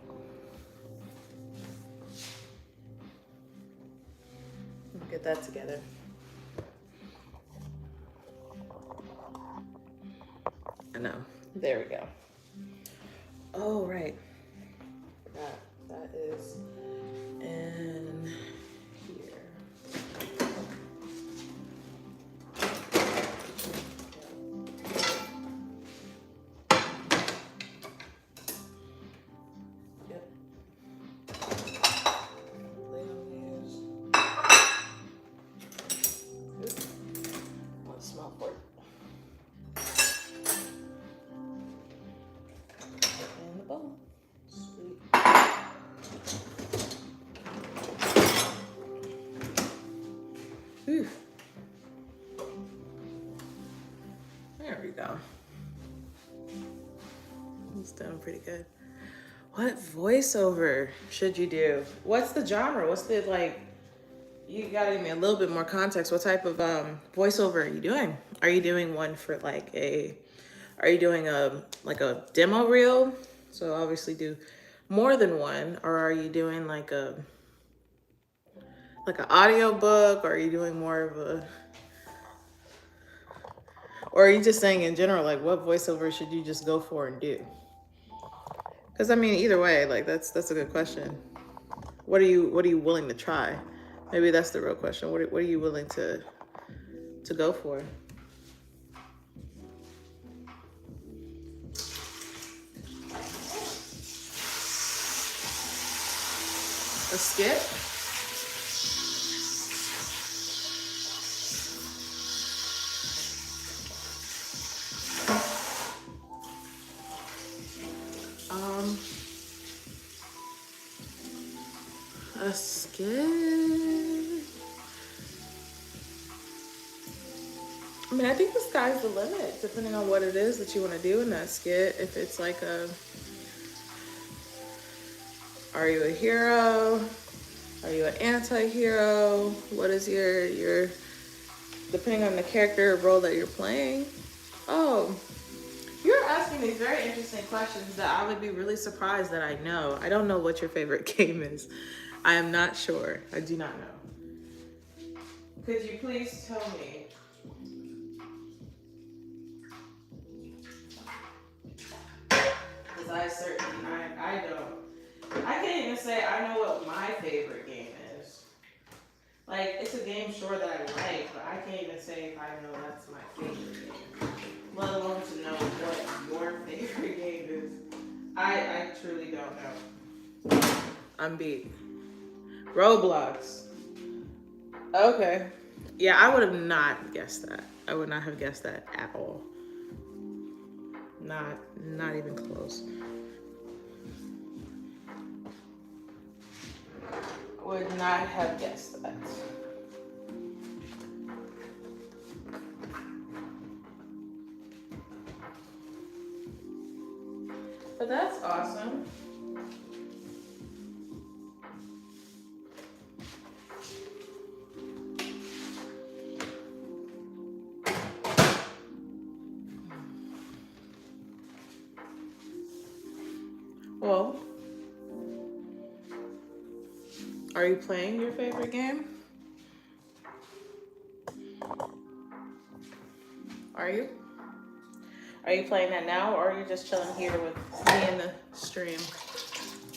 We'll get that together. I know. There we go. Oh, right. That is in here. Yep. Lay on these. Oops. I want to smell for it. Whew. There we go. He's doing pretty good. What voiceover should you do? What's the genre? What's the, like, you gotta give me a little bit more context. What type of voiceover are you doing? Are you doing one for like are you doing like a demo reel? So obviously do more than one, or are you doing like an audio book, or are you doing more of a, or are you just saying in general, like what voiceover should you just go for and do? Because I mean, either way, like that's a good question. What are you willing to try? Maybe that's the real question. What are you willing to go for? A skit? A skit? I mean, I think the sky's the limit, depending on what it is that you want to do in that skit. If it's like are you a hero? Are you an anti-hero? What is your, depending on the character role that you're playing? Oh, you're asking these very interesting questions that I would be really surprised that I know. I don't know what your favorite game is. I am not sure. I do not know. Could you please tell me? Because I don't. I can't even say I know what my favorite game is. Like, it's a game, sure, that I like, but I can't even say if I know that's my favorite game. Let alone to know what your favorite game is. I truly don't know. I'm beat. Roblox. Okay. Yeah, I would have not guessed that. I would not have guessed that at all. Not even close. Would not have guessed that. But that's awesome. Well, are you playing your favorite game? Are you? Are you playing that now, or are you just chilling here with me in the stream?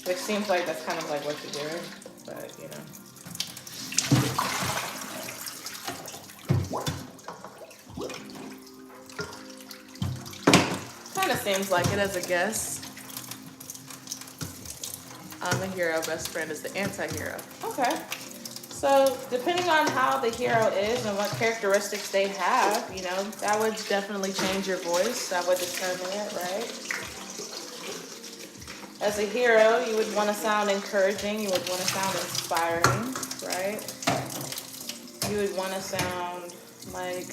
Which seems like that's kind of like what you're doing, but you know. Kind of seems like it as a guess. I'm the hero, best friend is the anti-hero. Okay. So depending on how the hero is and what characteristics they have, you know, that would definitely change your voice. That would determine it, right? As a hero, you would want to sound encouraging. You would want to sound inspiring, right? You would want to sound like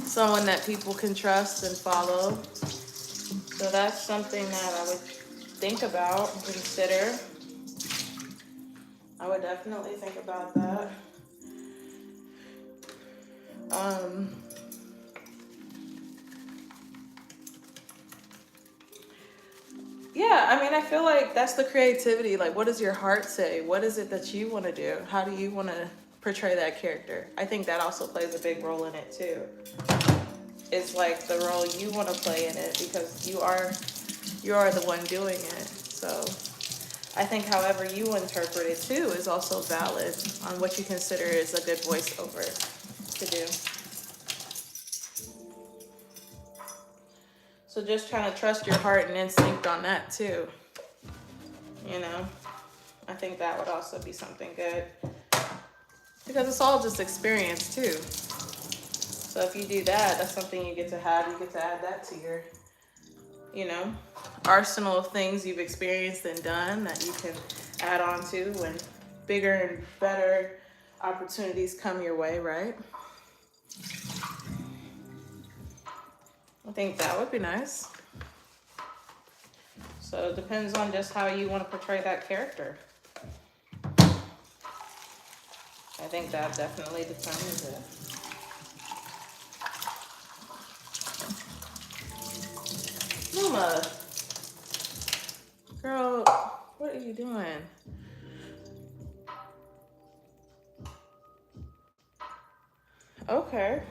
someone that people can trust and follow. So that's something that I would think about, consider. I would definitely think about that. Yeah, I mean, I feel like that's the creativity. Like, what does your heart say? What is it that you want to do? How do you want to portray that character? I think that also plays a big role in it too. It's like the role you want to play in it, because you are the one doing it. So I think however you interpret it too is also valid on what you consider is a good voiceover to do. So just trying to trust your heart and instinct on that too. You know, I think that would also be something good, because it's all just experience too. So if you do that, that's something you get to have. You get to add that to your, you know, arsenal of things you've experienced and done that you can add on to when bigger and better opportunities come your way, right? I think that would be nice. So it depends on just how you want to portray that character. I think that definitely determines it. Mama, girl, what are you doing? Okay.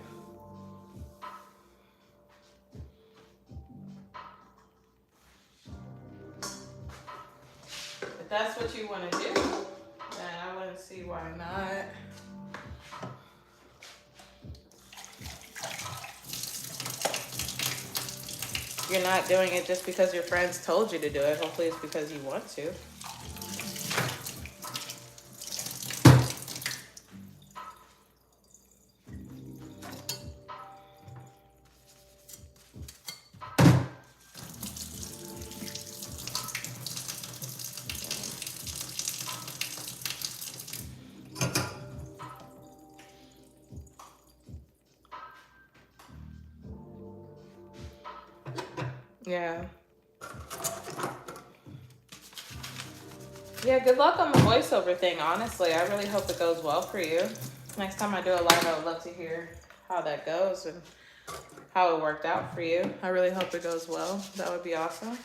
If that's what you want to do, then I wouldn't see why not. You're not doing it just because your friends told you to do it. Hopefully it's because you want to. Yeah. Yeah, good luck on the voiceover thing, honestly. I really hope it goes well for you. Next time I do a live, I would love to hear how that goes and how it worked out for you. I really hope it goes well. That would be awesome.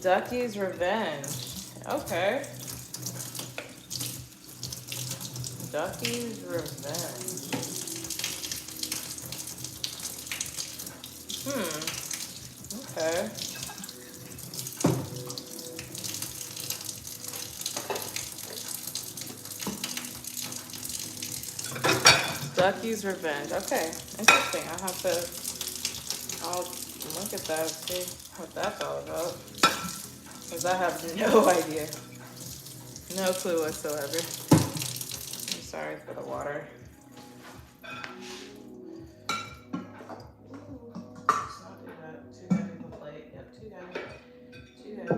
Ducky's Revenge. Okay. Ducky's Revenge. Okay. Ducky's Revenge. Okay. Interesting. I'll look at that and see what that's all about. Because I have no idea. No clue whatsoever. I'm sorry for the water. Let's not do that. Too heavy of a plate. Yep, too heavy. Too heavy.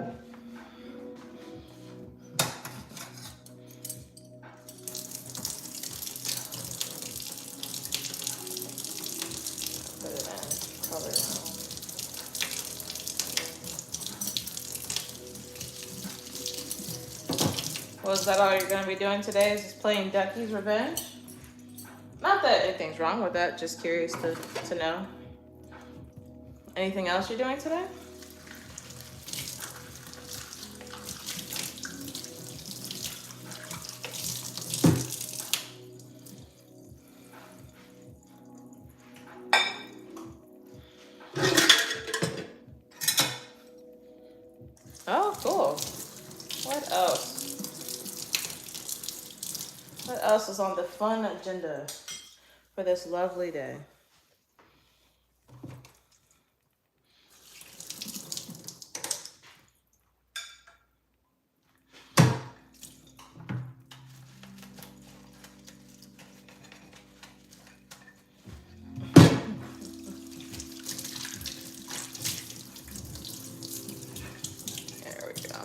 Put it in. Color it in. Well, is that all you're going to be doing today? Is just playing Ducky's Revenge? Not that anything's wrong with that. Just curious to know. Anything else you're doing today? Oh, cool. What else? What else is on the fun agenda for this lovely day? There we go.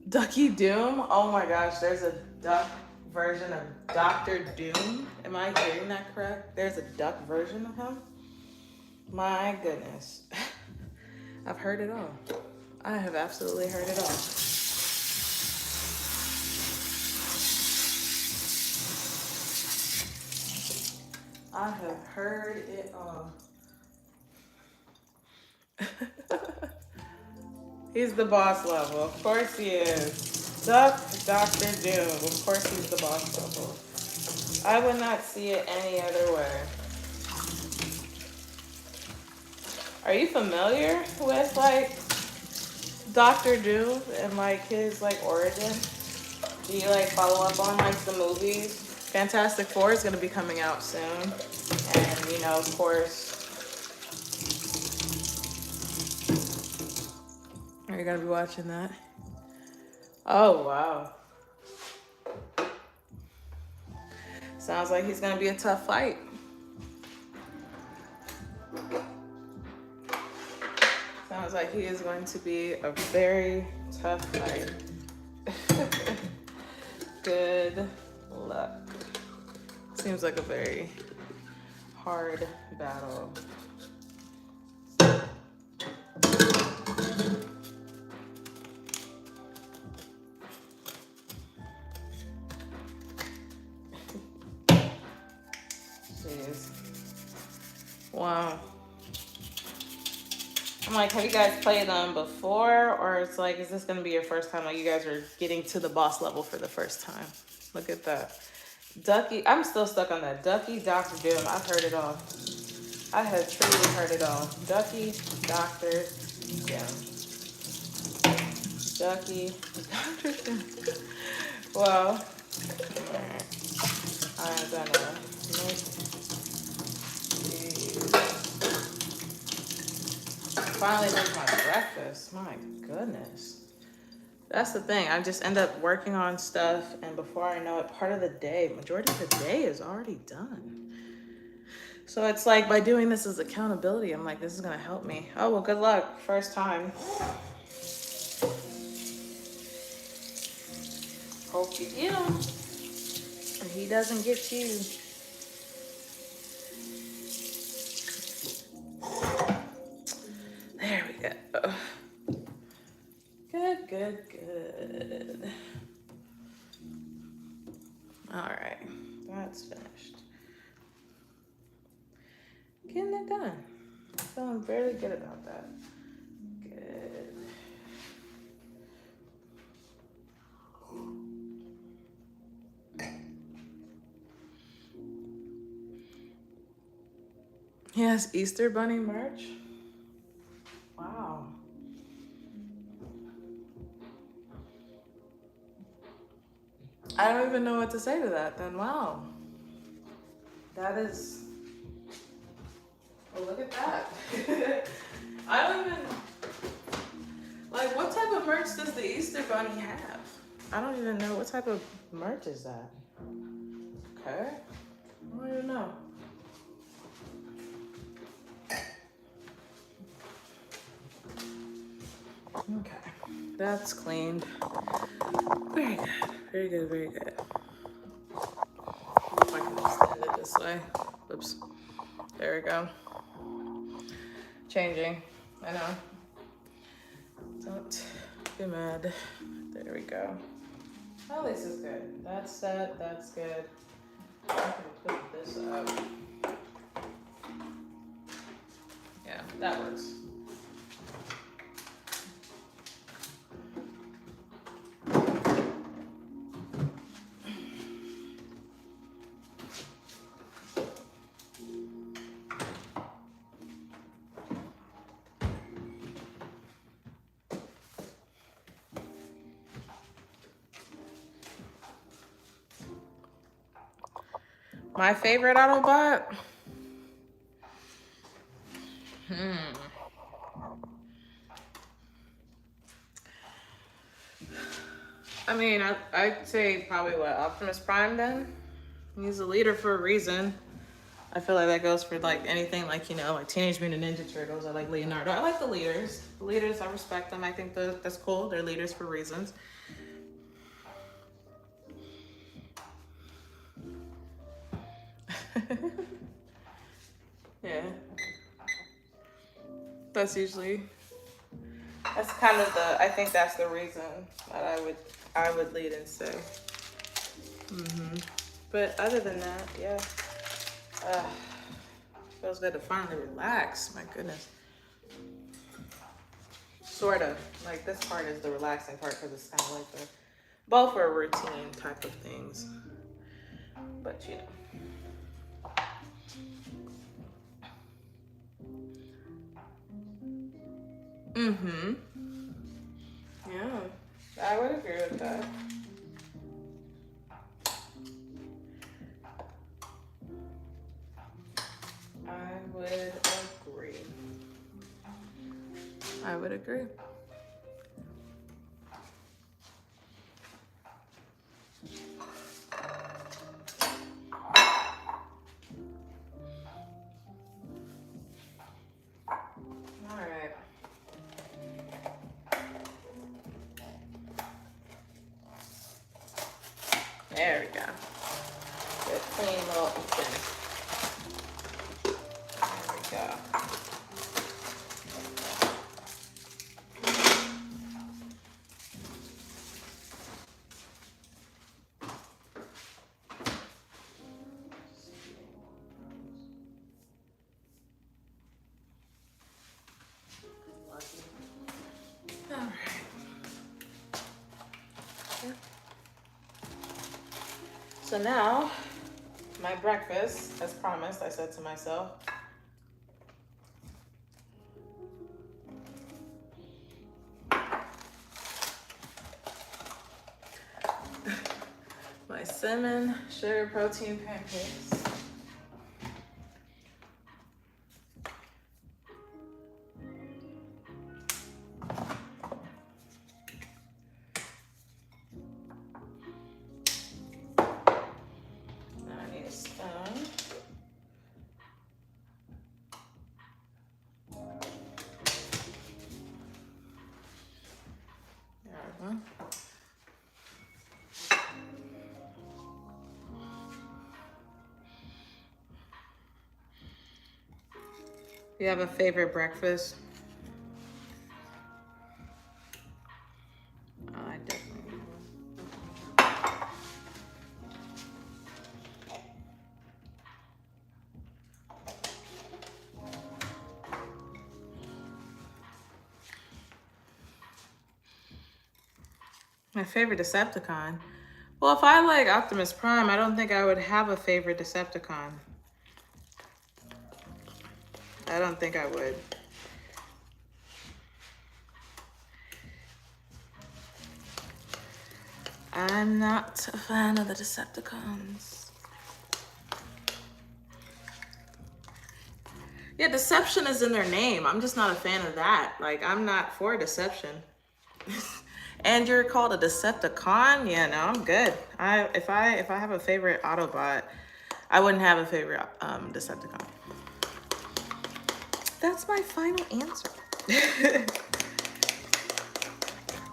Ducky Doom? Oh my gosh, there's a duck version of Dr. Doom. Am I hearing that correct? There's a duck version of him? My goodness. I've heard it all. I have absolutely heard it all. I have heard it all. He's the boss level. Of course he is. Duck Dr. Doom. Of course he's the boss level. I would not see it any other way. Are you familiar with, like, Doctor Doom and like his like origin? Do you like follow up on like the movies? Fantastic Four is gonna be coming out soon, and you know, of course, are you gonna be watching that? Oh wow, sounds like he's gonna be a tough fight. Sounds like he is going to be a very tough fight. Good luck. Seems like a very hard battle. Jeez. Wow. I'm like, have you guys played them before? Or it's like, is this going to be your first time? Like, you guys are getting to the boss level for the first time. Look at that. Ducky. I'm still stuck on that. Ducky, Dr. Doom. I've heard it all. I have truly heard it all. Ducky, Dr. Doom. Ducky, Dr. Doom. Well, alright. I'm gonna make these. Finally make my breakfast. My goodness. That's the thing. I just end up working on stuff, and before I know it, part of the day, majority of the day is already done. So it's like by doing this as accountability, I'm like, this is gonna help me. Oh, well, good luck. First time. Hope you get him. And he doesn't get you. There we go. Good, good, good. All right, that's finished. Getting it done. Feeling very good about that. Good. He has Easter Bunny merch. Wow. I don't even know what to say to that then. Wow. That is. Oh, look at that. I don't even. Like, what type of merch does the Easter Bunny have? I don't even know. What type of merch is that? Okay. I don't even know. Okay. That's cleaned. Very good. Very good, very good. If I can extend it this way. Oops. There we go. Changing. I know. Don't be mad. There we go. Oh, this is good. That's set. That's good. I can put this up. Yeah, that works. My favorite Autobot? I mean, I'd say probably what, Optimus Prime then? He's a leader for a reason. I feel like that goes for like anything like, you know, like Teenage Mutant Ninja Turtles. I like Leonardo. I like the leaders. The leaders, I respect them. I think that's cool. They're leaders for reasons. Yeah. That's kind of I think that's the reason that I would lead and say. But other than that, yeah. Feels good to finally relax. My goodness. Sort of. Like this part is the relaxing part because it's kind of like both are routine type of things. But you know. Yeah, I would agree with that. I would agree. I would agree. All right. There we go. Good clean little open. There we go. All right. So now, my breakfast, as promised, I said to myself, my cinnamon sugar protein pancakes. Now I need a spoon. There we go. Do you have a favorite breakfast? Oh, I definitely do. My favorite Decepticon? Well, if I like Optimus Prime, I don't think I would have a favorite Decepticon. I don't think I would. I'm not a fan of the Decepticons. Yeah, deception is in their name. I'm just not a fan of that. Like, I'm not for deception. And you're called a Decepticon? Yeah, no, I'm good. If I have a favorite Autobot, I wouldn't have a favorite Decepticon. That's my final answer.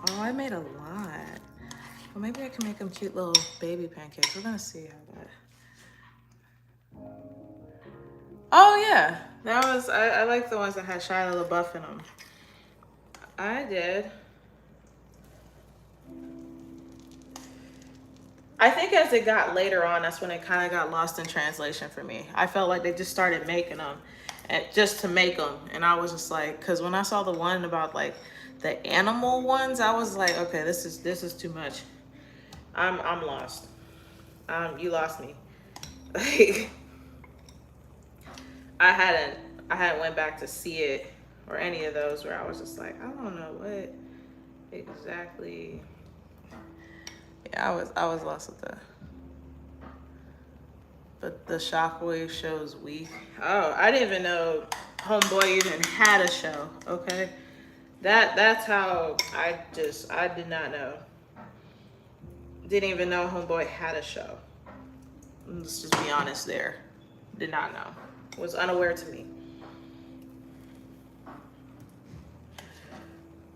Oh, I made a lot. Well, maybe I can make them cute little baby pancakes. We're gonna see how that. Oh yeah, that was I like the ones that had Shia LaBeouf in them. I did. I think as it got later on, that's when it kind of got lost in translation for me. I felt like they just started making them, and just to make them, and I was just like, because when I saw the one about like the animal ones, I was like, okay, this is too much. I'm lost. You lost me. Like, I hadn't went back to see it or any of those where I was just like, I don't know what exactly. Yeah, I was lost with that. But the Shockwave show's weak. Oh, I didn't even know Homeboy even had a show. Okay, that's how I did not know. Didn't even know Homeboy had a show. Let's just be honest there. Did not know. Was unaware to me.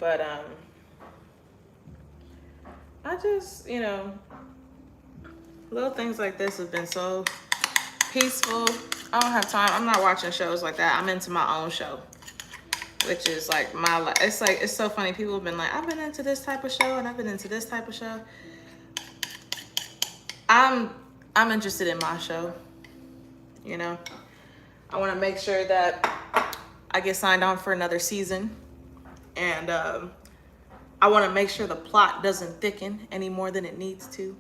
But I just, little things like this have been so peaceful. I don't have time. I'm not watching shows like that. I'm into my own show, which is like my life. It's like, it's so funny. People have been like, I've been into this type of show and I've been into this type of show. I'm interested in my show. I want to make sure that I get signed on for another season, and I want to make sure the plot doesn't thicken any more than it needs to.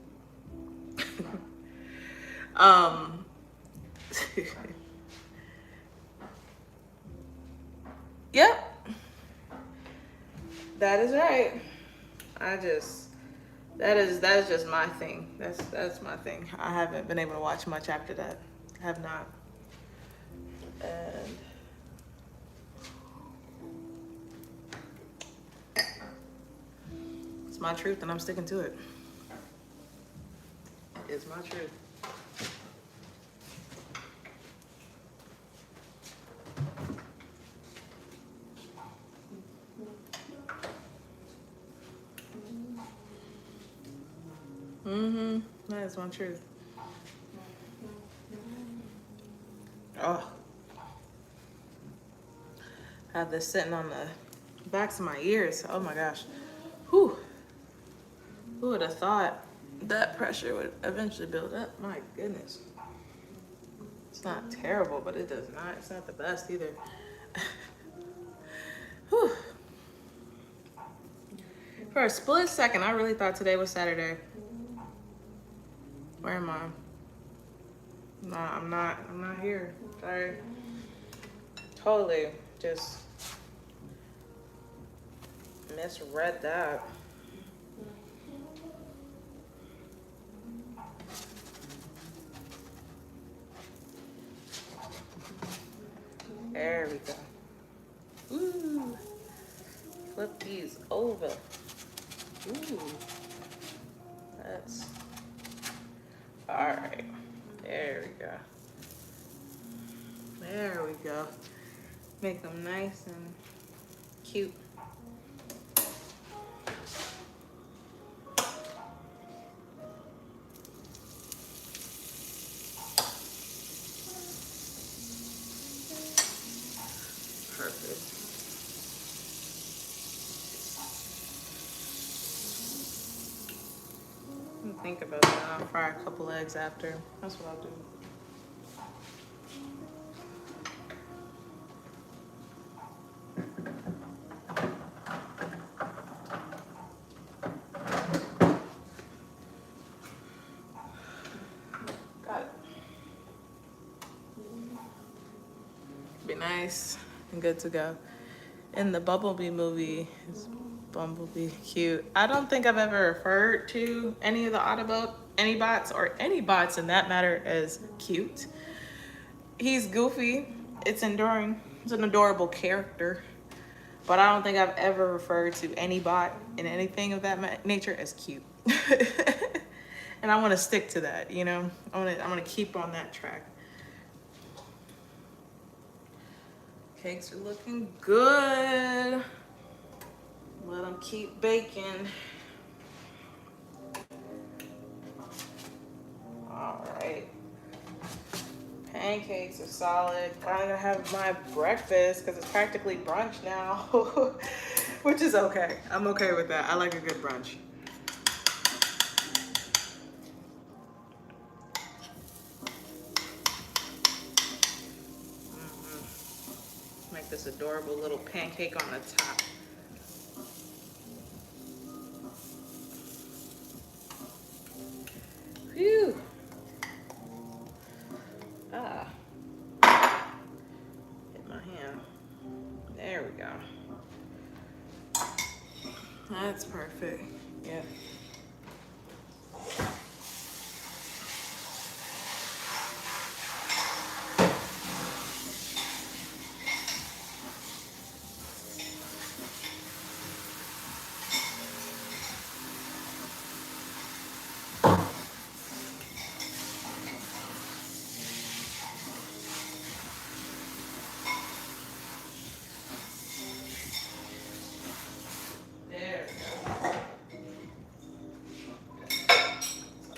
Yep, that is right. That is just my thing. That's my thing. I haven't been able to watch much after that. I have not. And it's my truth and I'm sticking to it. It's my truth. That is my truth. Oh. I have this sitting on the backs of my ears. Oh my gosh. Whew. Who would have thought that pressure would eventually build up? My goodness. It's not terrible, but it's not the best either. Whew. For a split second, I really thought today was Saturday. Where am I? Nah, I'm not here. Sorry. Totally just misread that. There we go. Ooh. Flip these over. Ooh. That's all right. There we go. There we go. Make them nice and cute. Perfect. Think about that. I'll fry a couple eggs after. That's what I'll do. Got it. Be nice and good to go. In the Bumblebee movie, is Bumblebee cute? I don't think I've ever referred to any of the Autobots or any bots in that matter as cute. He's goofy. It's enduring. It's an adorable character. But I don't think I've ever referred to any bot in anything of that nature as cute. And I want to stick to that, you know? I'm gonna keep on that track. Cakes are looking good. Let them keep baking. All right. Pancakes are solid. Gotta have my breakfast because it's practically brunch now, which is okay. I'm okay with that. I like a good brunch. Make this adorable little pancake on the top. Phew. Ah. Hit my hand. There we go. That's perfect. Yeah.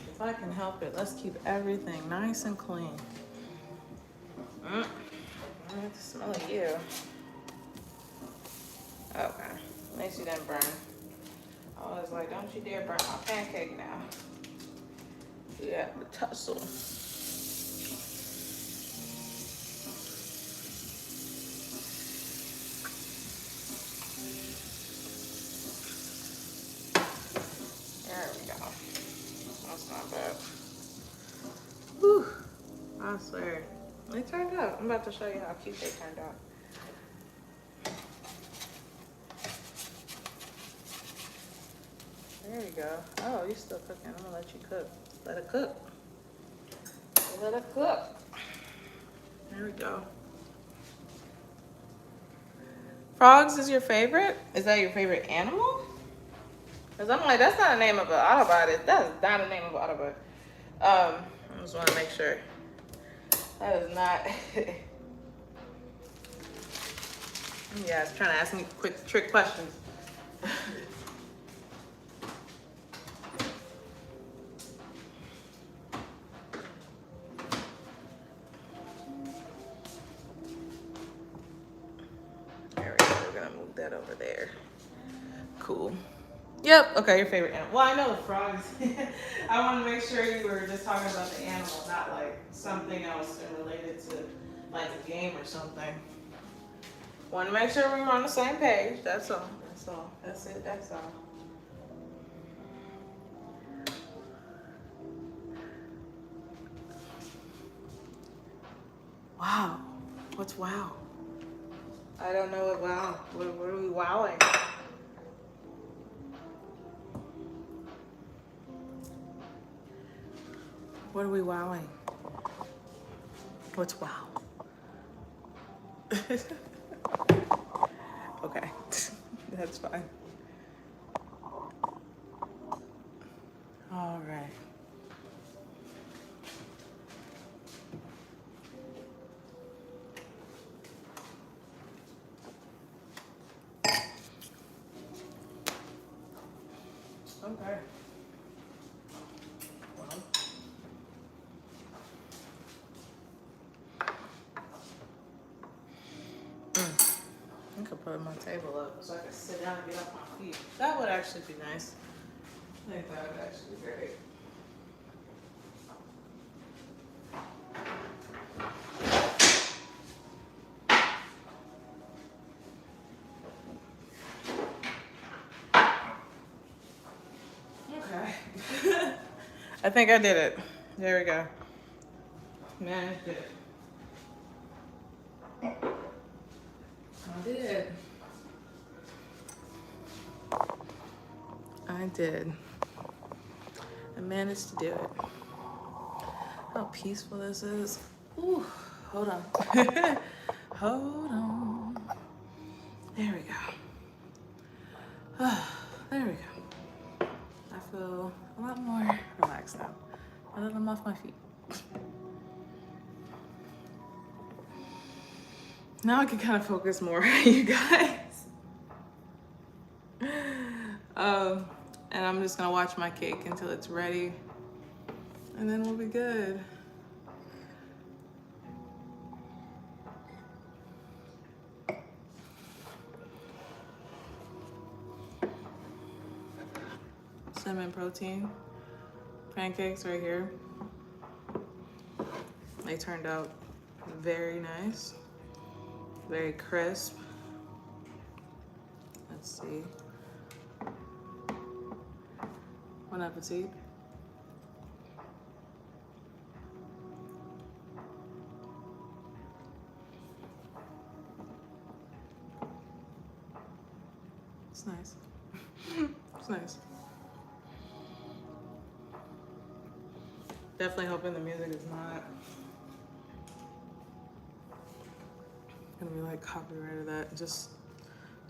If I can help it, let's keep everything nice and clean. I like the smell of you. Okay, at least you didn't burn. I was like, don't you dare burn my pancake now. Yeah, the tussle. There we go. That's not bad. Whew. I swear. They turned out. I'm about to show you how cute they turned out. There you go. Oh, you're still cooking. I'm gonna let you cook. Let it cook. Let it cook. There we go. Frogs is your favorite? Is that your favorite animal? Because I'm like, that's not a name of an Autobot. That is not a name of an Autobot. I just want to make sure. That is not. Yeah, it's trying to ask me quick trick questions. There we go. We're gonna move that over there. Cool. Yep. Okay, your favorite animal. Well, I know the frogs. I want to make sure you were just talking about the animal, not like something else and related to like a game or something. Want to make sure we were on the same page. That's all. That's all. That's it. That's all. Wow. What's wow? I don't know what wow. What are we wowing? What are we wowing? What's wow? Okay. That's fine. All right. Okay. Well, I could put my table up so I can sit down and get off my feet. That would actually be nice. I think that would actually be great. Okay. I think I did it. There we go. Managed it. I did. I did. I managed to do it. How peaceful this is. Ooh, hold on. Hold on. There we go. There we go. I feel a lot more relaxed now. Now that I'm off my feet. Now I can kind of focus more on you guys. And I'm just gonna watch my cake until it's ready. And then we'll be good. Cinnamon protein. Pancakes right here. They turned out very nice. Very crisp. Let's see. Bon appetit. It's nice. It's nice. Definitely hoping the music is not gonna be like copyrighted. That just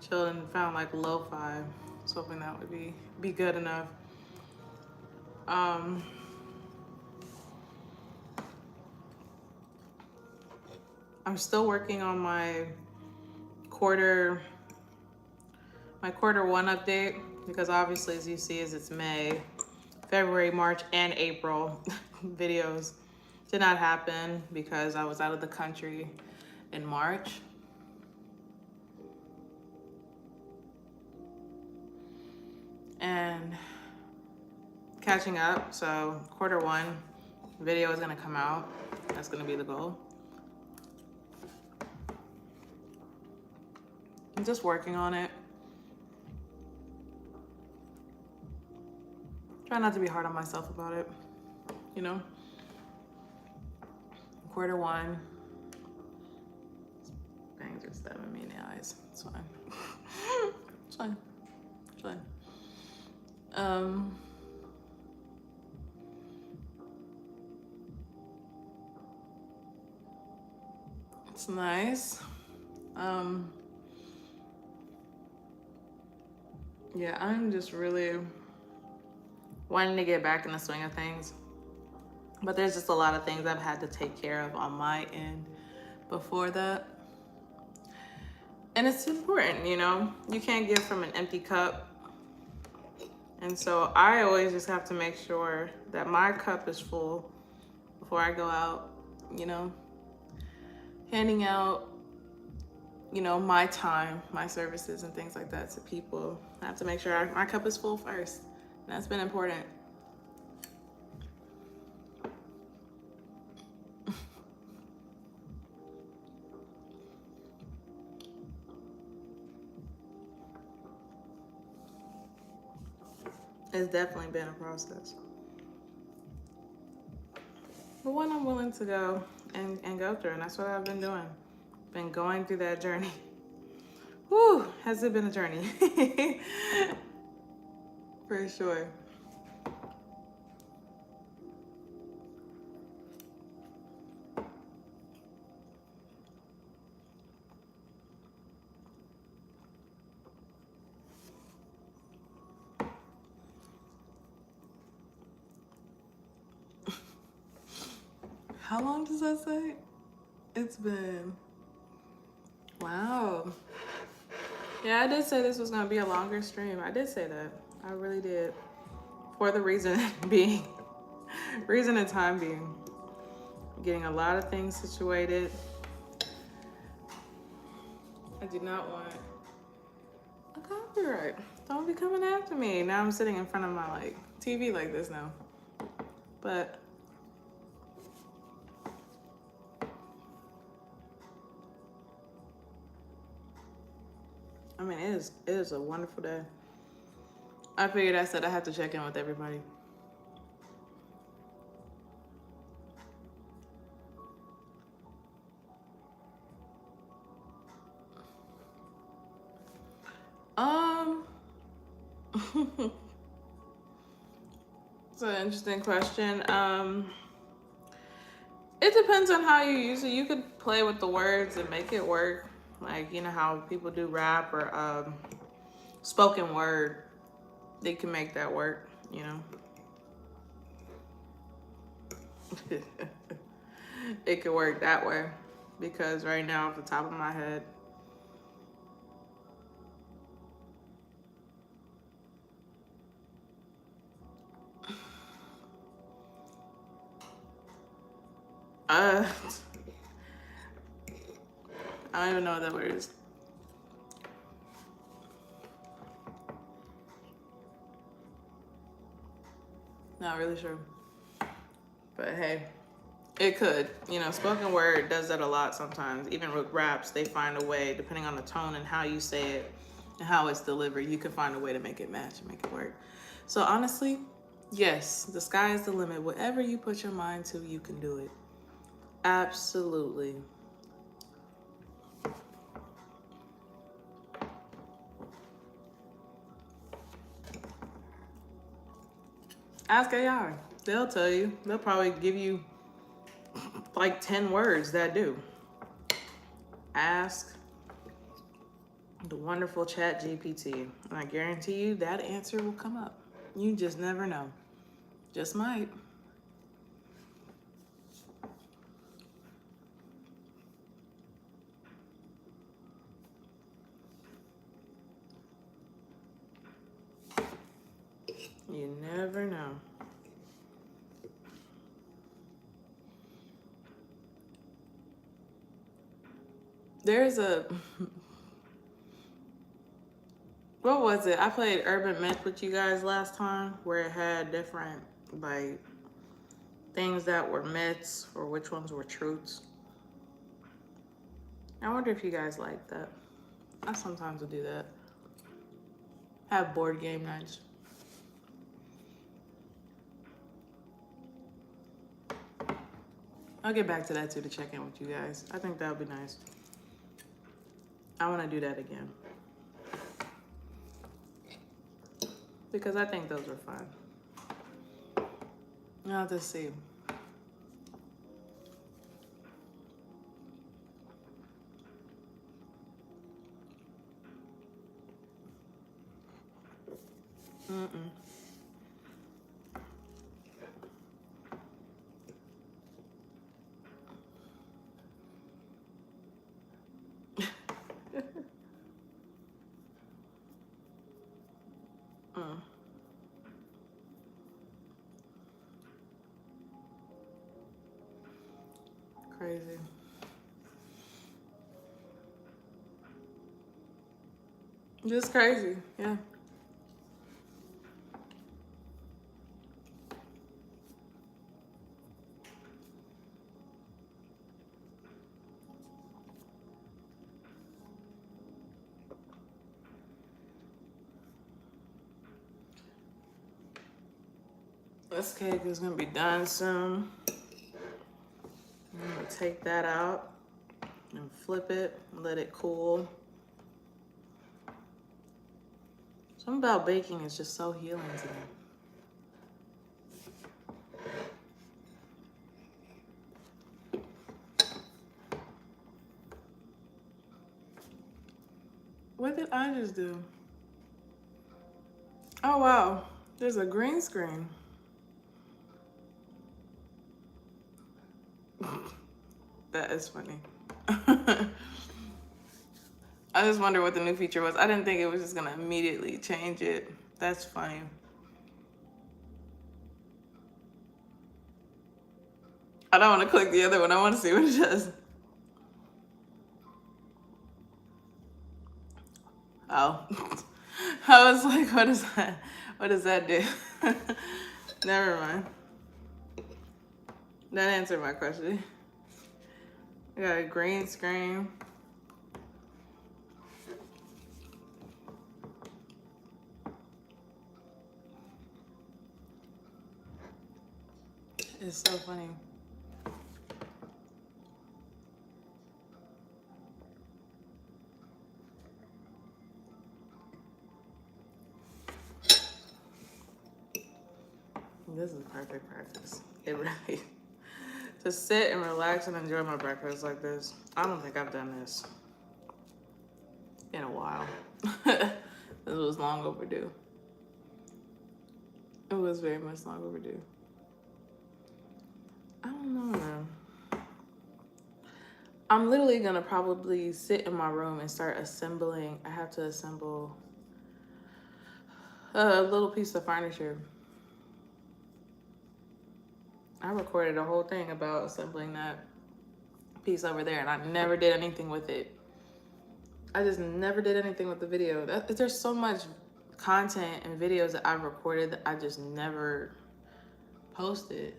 chilled and found like lo-fi. Was hoping that would be good enough. I'm still working on my quarter one update because obviously, as you see, as it's May, February, March, and April videos did not happen because I was out of the country in March. And catching up, so quarter one video is gonna come out. That's gonna be the goal. I'm just working on it. Try not to be hard on myself about it, you know? Quarter one. Bang, just stabbing me in the eyes. It's fine. It's fine. It's fine. Um, it's nice. Um, yeah, I'm just really wanting to get back in the swing of things. But there's just a lot of things I've had to take care of on my end before that. And it's important, you know? You can't give from an empty cup. And so I always just have to make sure that my cup is full before I go out, you know? Handing out, you know, my time, my services and things like that to people. I have to make sure my cup is full first. And that's been important. It's definitely been a process. But one I'm willing to go and go through, and that's what I've been doing. Been going through that journey. Whew, has it been a journey? For sure. How long does that say? It's been, wow. Yeah, I did say this was gonna be a longer stream. I did say that. I really did. For the reason being, reason and time being, getting a lot of things situated. I do not want a copyright. Don't be coming after me. Now I'm sitting in front of my like TV like this now. But I mean, it is a wonderful day. I figured I said I have to check in with everybody. It's an interesting question. It depends on how you use it. You could play with the words and make it work. Like, you know how people do rap or spoken word. They can make that work, you know. It could work that way. Because right now, off the top of my head, I don't even know what that word is. Not really sure. But hey, it could. You know, spoken word does that a lot sometimes. Even with raps, they find a way, depending on the tone and how you say it and how it's delivered, you can find a way to make it match and make it work. So honestly, yes, the sky is the limit. Whatever you put your mind to, you can do it. Absolutely. Ask AI. They'll tell you. They'll probably give you like 10 words that do. Ask the wonderful Chat GPT. And I guarantee you that answer will come up. You just never know. Just might. You never know. There's a, what was it? I played Urban Myth with you guys last time where it had different like things that were myths or which ones were truths. I wonder if you guys like that. I sometimes will do that. Have board game nights. I'll get back to that too to check in with you guys. I think that would be nice. I want to do that again. because I think those are fun. I'll have to see. Mm-mm. Mm. Crazy. Just crazy, yeah. This cake is gonna be done soon. I'm gonna take that out and flip it, let it cool. Something about baking is just so healing to me. What did I just do? Oh wow, there's a green screen. That is funny. I just wonder what the new feature was. I didn't think it was just gonna immediately change it. That's funny. I don't want to click the other one. I want to see what it does. Oh. I was like, what is that? What does that do? Never mind. That answered my question. I got a green screen. It's so funny. This is perfect practice. It really, to sit and relax and enjoy my breakfast like this. I don't think I've done this in a while. This was long overdue. It was very much long overdue. I don't know, man. I'm literally gonna probably sit in my room and start assembling. I have to assemble a little piece of furniture. I recorded a whole thing about assembling that piece over there, and I never did anything with it. I just never did anything with the video. There's so much content and videos that I've recorded that I just never posted.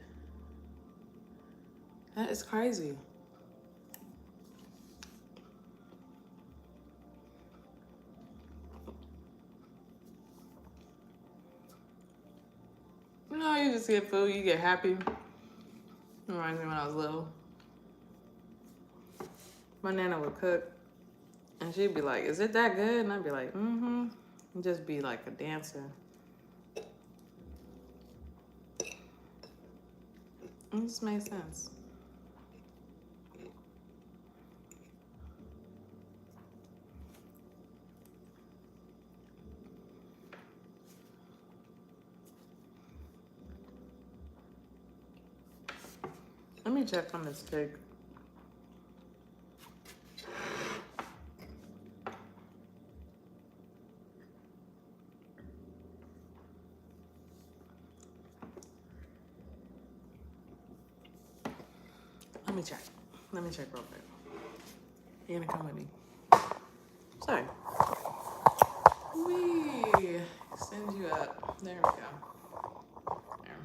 That is crazy. You know, you just get food, you get happy. Reminds me when I was little. My nana would cook, and she'd be like, "Is it that good?" And I'd be like, "Mm-hmm." And just be like a dancer. It just made sense. Let me check on this cake. Let me check real quick. You're gonna come with me. Sorry. We send you up. There we go. There.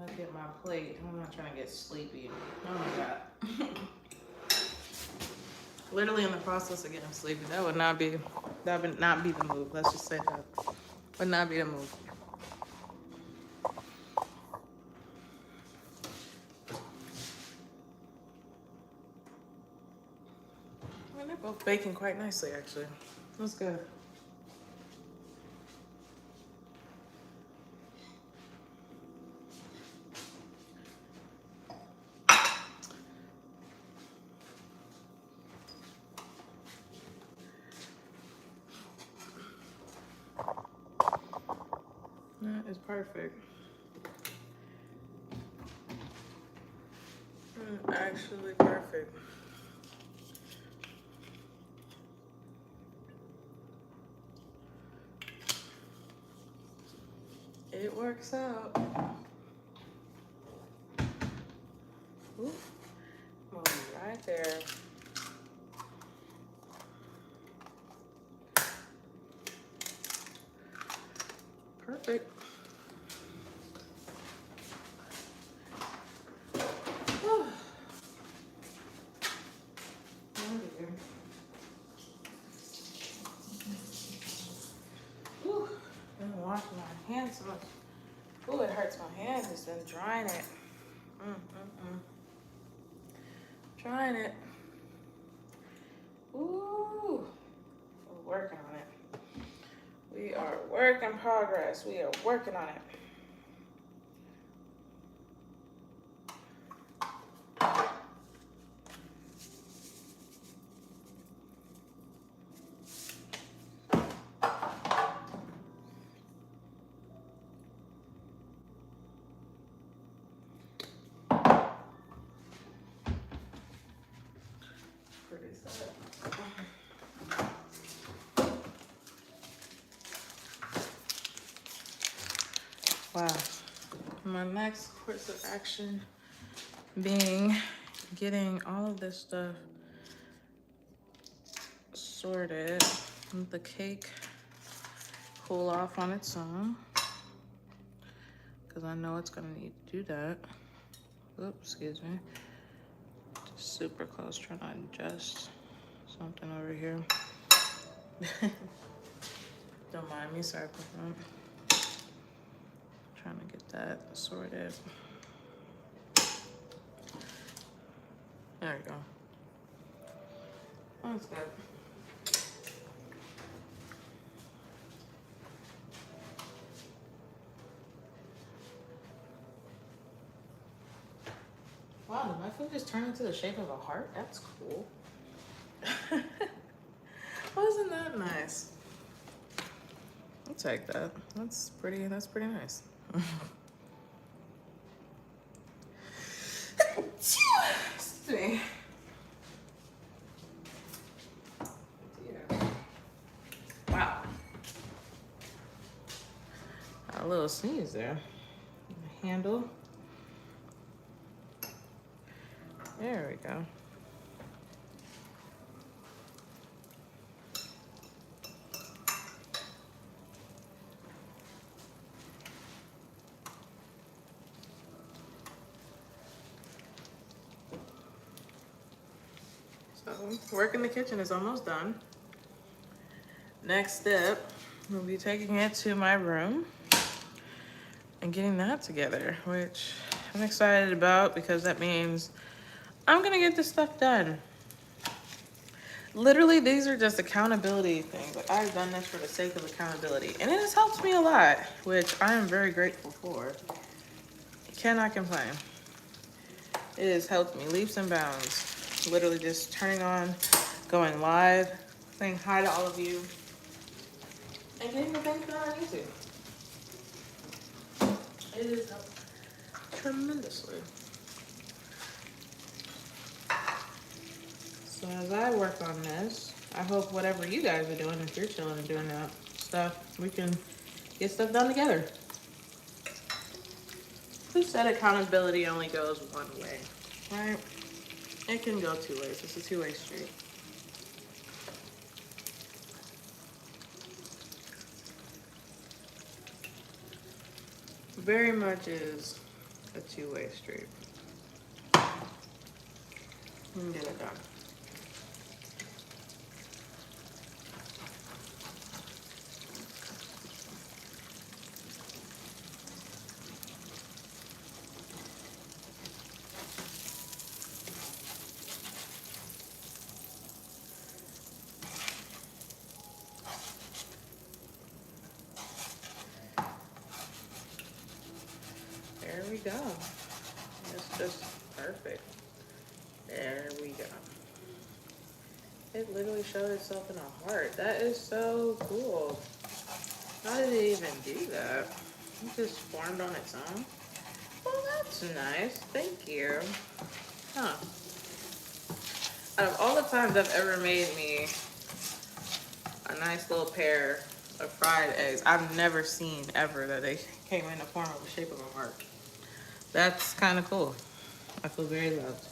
Look at my plate. I'm not trying to get sleepy. Oh my god. Literally in the process of getting sleepy. That would not be the move. Let's just say that. Would not be the move. I mean, they're both baking quite nicely, actually. That's good. That is perfect. Actually perfect. It works out. Ooh, I'm right there. Perfect. Whew. Oh dear. Whew. Been washing my hands so much. Ooh, it hurts my hands. Just been drying it. Trying it. Ooh. We're working on it. We are work in progress. We are working on it. Pretty sad. Wow. My next course of action being getting all of this stuff sorted. Let the cake cool off on its own, because I know it's gonna need to do that. Oops, excuse me. Just super close, trying to adjust something over here. Don't mind me, sorry for that. Trying to get that sorted. There we go. That's good. Wow, did my food just turn into the shape of a heart? That's cool. Wasn't that nice? I'll take that. That's pretty nice. Excuse me. Wow. A little sneeze there. Handle. There we go. So, work in the kitchen is almost done. Next step, we'll be taking it to my room and getting that together, which I'm excited about because that means I'm gonna get this stuff done. Literally, these are just accountability things. Like, I've done this for the sake of accountability, and it has helped me a lot, which I am very grateful for. Cannot complain. It has helped me leaps and bounds. Literally just turning on, going live, saying hi to all of you, and getting the things done I need to. It has helped tremendously. So as I work on this, I hope whatever you guys are doing, if you're chilling and doing that stuff, we can get stuff done together. Who said accountability only goes one way, right? It can go two ways. It's a two-way street. Very much is a two-way street. We can get it done. go. It's just perfect. There we go. It literally showed itself in a heart. That is so cool. How did it even do that? It just formed on its own. Well, that's nice. Thank you. Huh. Out of all the times I've ever made me a nice little pair of fried eggs, I've never seen ever that they came in the form of the shape of a heart. That's kind of cool. I feel very loved.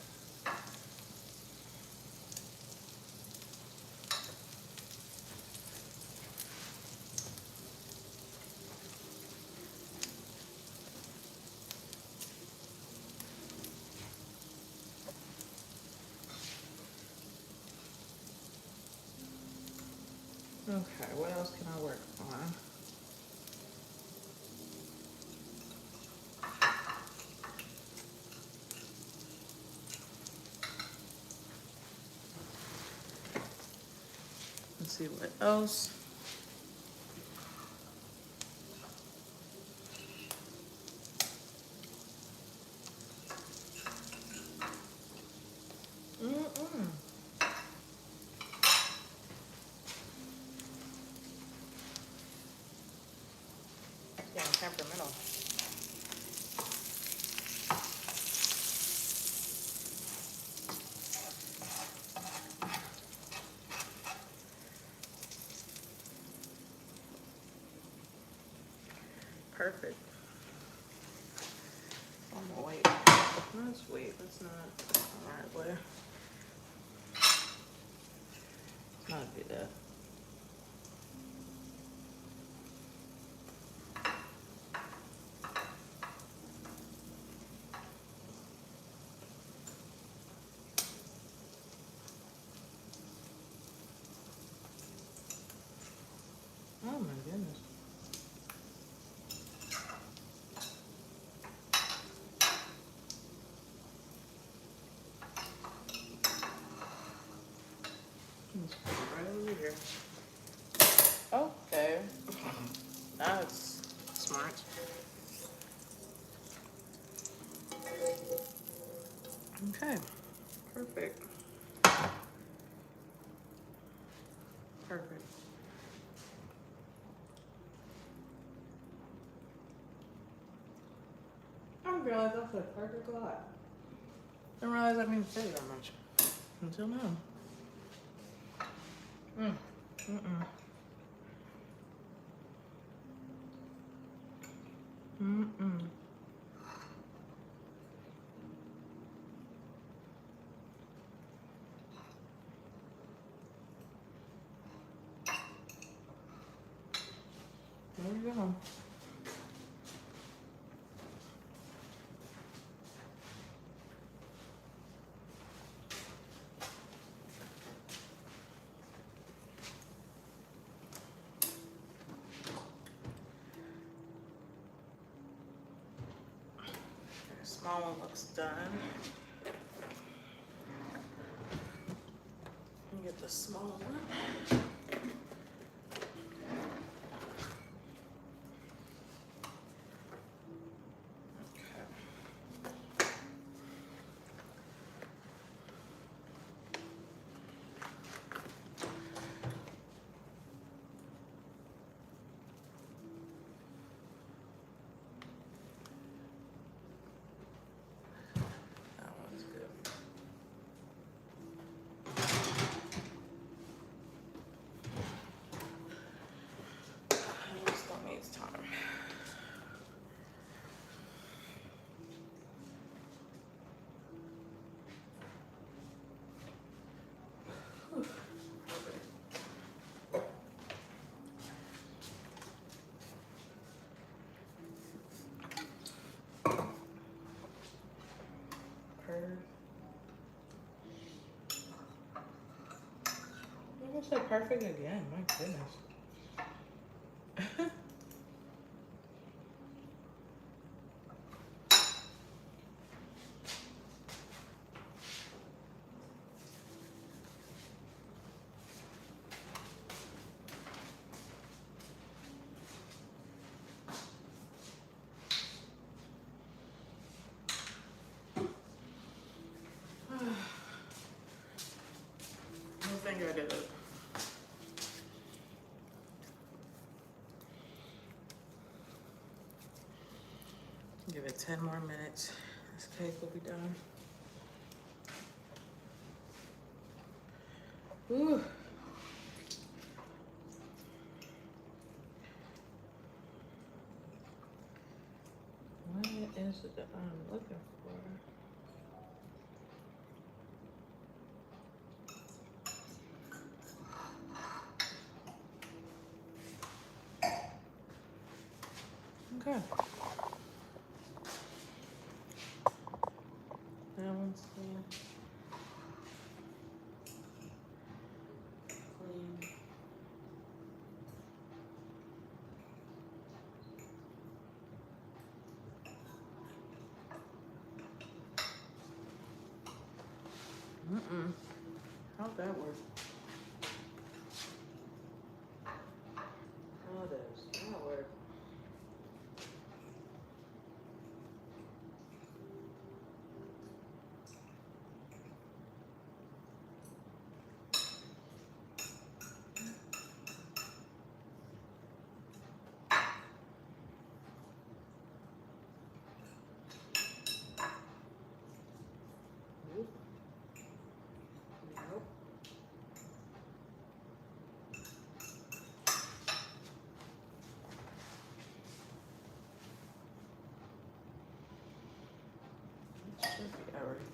Okay, what else can I work on? Let's see what else. Mm-mm. It's getting temperamental. Perfect. I'm gonna wait. Let's wait. Let's not. All right, boy. Let's not do that. Oh my goodness. Let's put it right over here. Okay. That's smart. Okay. Perfect. Perfect. I didn't realize that's a perfect lot. I didn't realize I didn't say that much until now. Mm. Mm-mm. Mm-mm. There you go. The small one looks done. Get the small one. That one's good. It still needs time. I'm gonna say perfect again. My goodness. Give it 10 more minutes. This cake will be done. Ooh. What is it that I'm looking for? Okay. That one's clean. Clean. How'd that work? How does that work? Nope. Nope. It should be everything.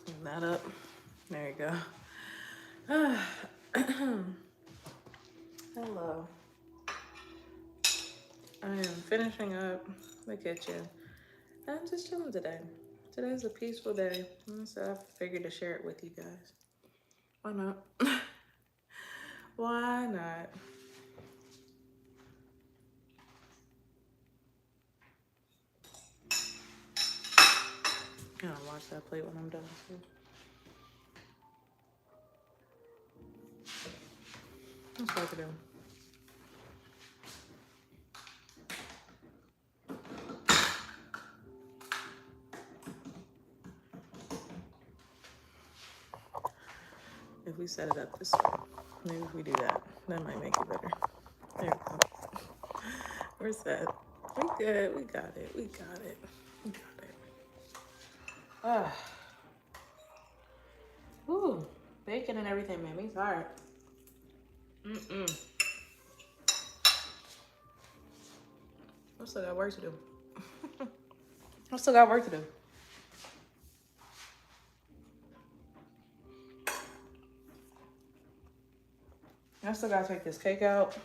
Clean that up. There you go. Hello. I am finishing up the kitchen. I'm just chilling today. Today's a peaceful day, so I figured to share it with you guys. Why not? Why not? I'm gonna wash that plate when I'm done too. That's what I can do. If we set it up this way, maybe if we do that, that might make it better. There we go. We're set. We good. We got it. We got it. We got it. Ah. Ooh, bacon and everything made me tired. I still got work to do. I still got work to do. I still gotta take this cake out.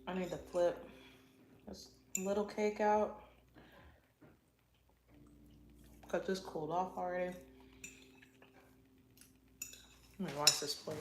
I need to flip this little cake out because this cooled off already. Let me wash this plate.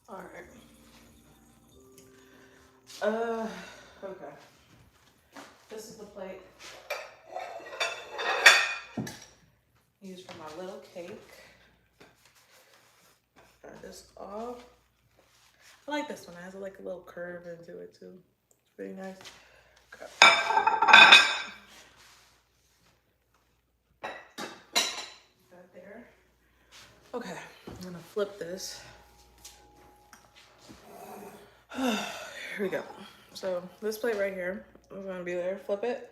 All right. Okay. This is the plate used for my little cake. Got this off. I like this one. It has like a little curve into it too. It's pretty nice. Okay. Got there. Okay, I'm gonna flip this. Here we go. So this plate right here is gonna be there. Flip it.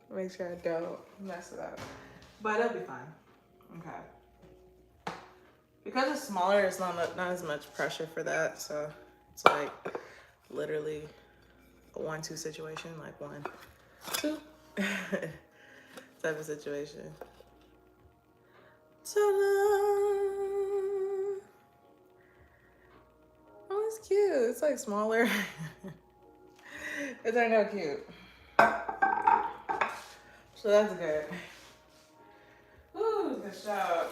Make sure I don't mess it up. But it'll be fine. Okay. Because it's smaller, it's not as much pressure for that. So it's like literally a 1-2 situation, like 1, 2 type of situation. Ta-da! cute. It's like smaller. It turned out cute. So that's good. Ooh, good job.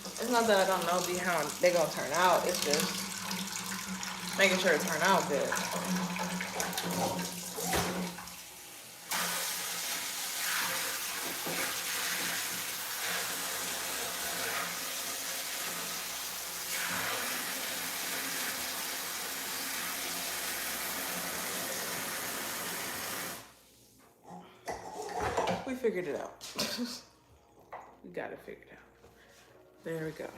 It's not that I don't know how they're gonna turn out. It's just making sure it turn out good. We figured it out. We got it figured out. There we go.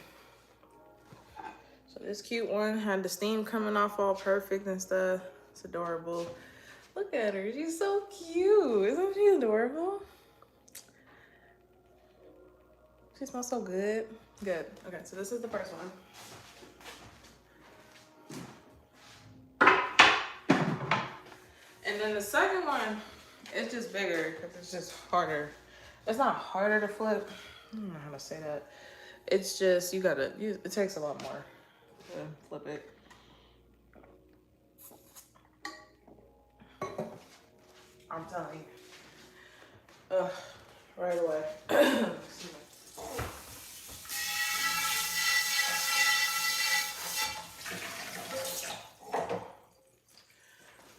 So this cute one had the steam coming off all perfect and stuff. It's adorable. Look at her. She's so cute. Isn't she adorable? She smells so good. Good. Okay, so this is the first one. And then the second one, it's just bigger because it's just harder. It's not harder to flip. I don't know how to say that. It's just, it takes a lot more to flip it. I'm telling you. Ugh, right away. Excuse me.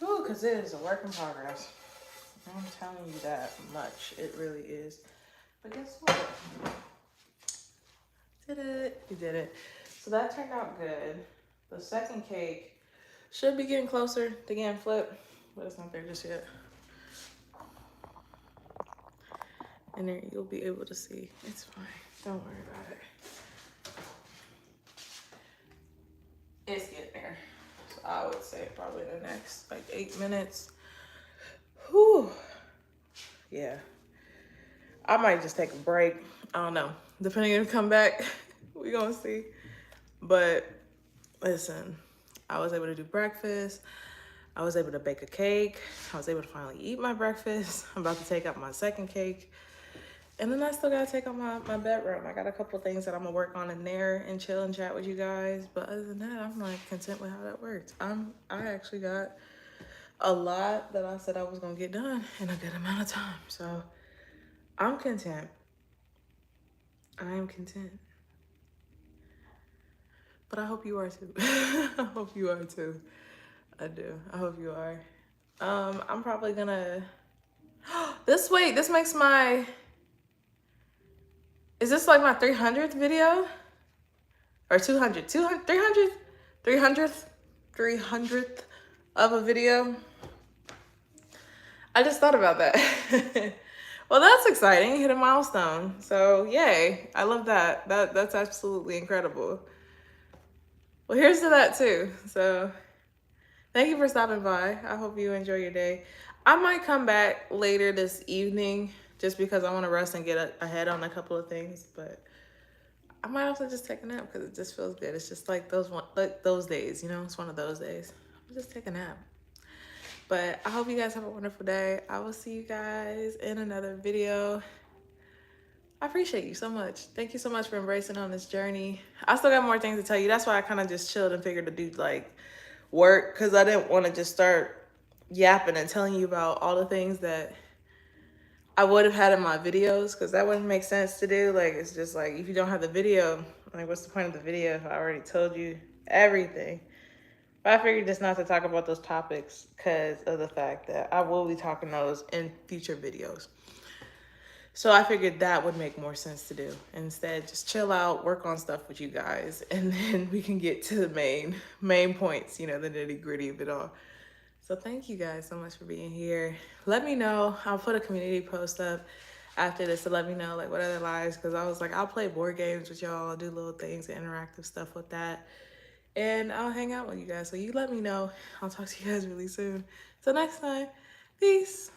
Ooh, because it is a work in progress. I'm telling you that much. It really is. But guess what? Did it. You did it. So that turned out good. The second cake should be getting closer to getting flipped, but it's not there just yet. And there you'll be able to see. It's fine. Don't worry about it. It's getting there. So I would say probably the next like 8 minutes. Whew. Yeah. I might just take a break. I don't know. Depending if you come back, we gonna see. But listen, I was able to do breakfast. I was able to bake a cake. I was able to finally eat my breakfast. I'm about to take out my second cake. And then I still gotta take out my bedroom. I got a couple things that I'm gonna work on in there and chill and chat with you guys. But other than that, I'm like content with how that worked. I actually got a lot that I said I was gonna get done in a good amount of time. So I'm content. I am content. But I hope you are too. I hope you are too. I do. I hope you are. I'm probably gonna this makes my, is this like my 300th video? Or 200, 300th? 300th of a video? I just thought about that. Well, that's exciting. Hit a milestone. So yay. I love that. That's absolutely incredible. Well, here's to that too. So thank you for stopping by. I hope you enjoy your day. I might come back later this evening just because I want to rest and get ahead on a couple of things, but I might also just take a nap because it just feels good. It's just like those days, you know, it's one of those days. I'll just take a nap. But I hope you guys have a wonderful day. I will see you guys in another video. I appreciate you so much. Thank you so much for embracing on this journey. I still got more things to tell you. That's why I kind of just chilled and figured to do like work, because I didn't want to just start yapping and telling you about all the things that I would have had in my videos, because that wouldn't make sense to do. Like, it's just like, if you don't have the video, like, what's the point of the video if I already told you everything? But I figured just not to talk about those topics because of the fact that I will be talking those in future videos. So I figured that would make more sense to do. Instead, just chill out, work on stuff with you guys, and then we can get to the main points, you know, the nitty gritty of it all. So thank you guys so much for being here. Let me know. I'll put a community post up after this to let me know like what other lives, because I was like, I'll play board games with y'all, I'll do little things and interactive stuff with that. And I'll hang out with you guys. So you let me know. I'll talk to you guys really soon. Till next time, peace.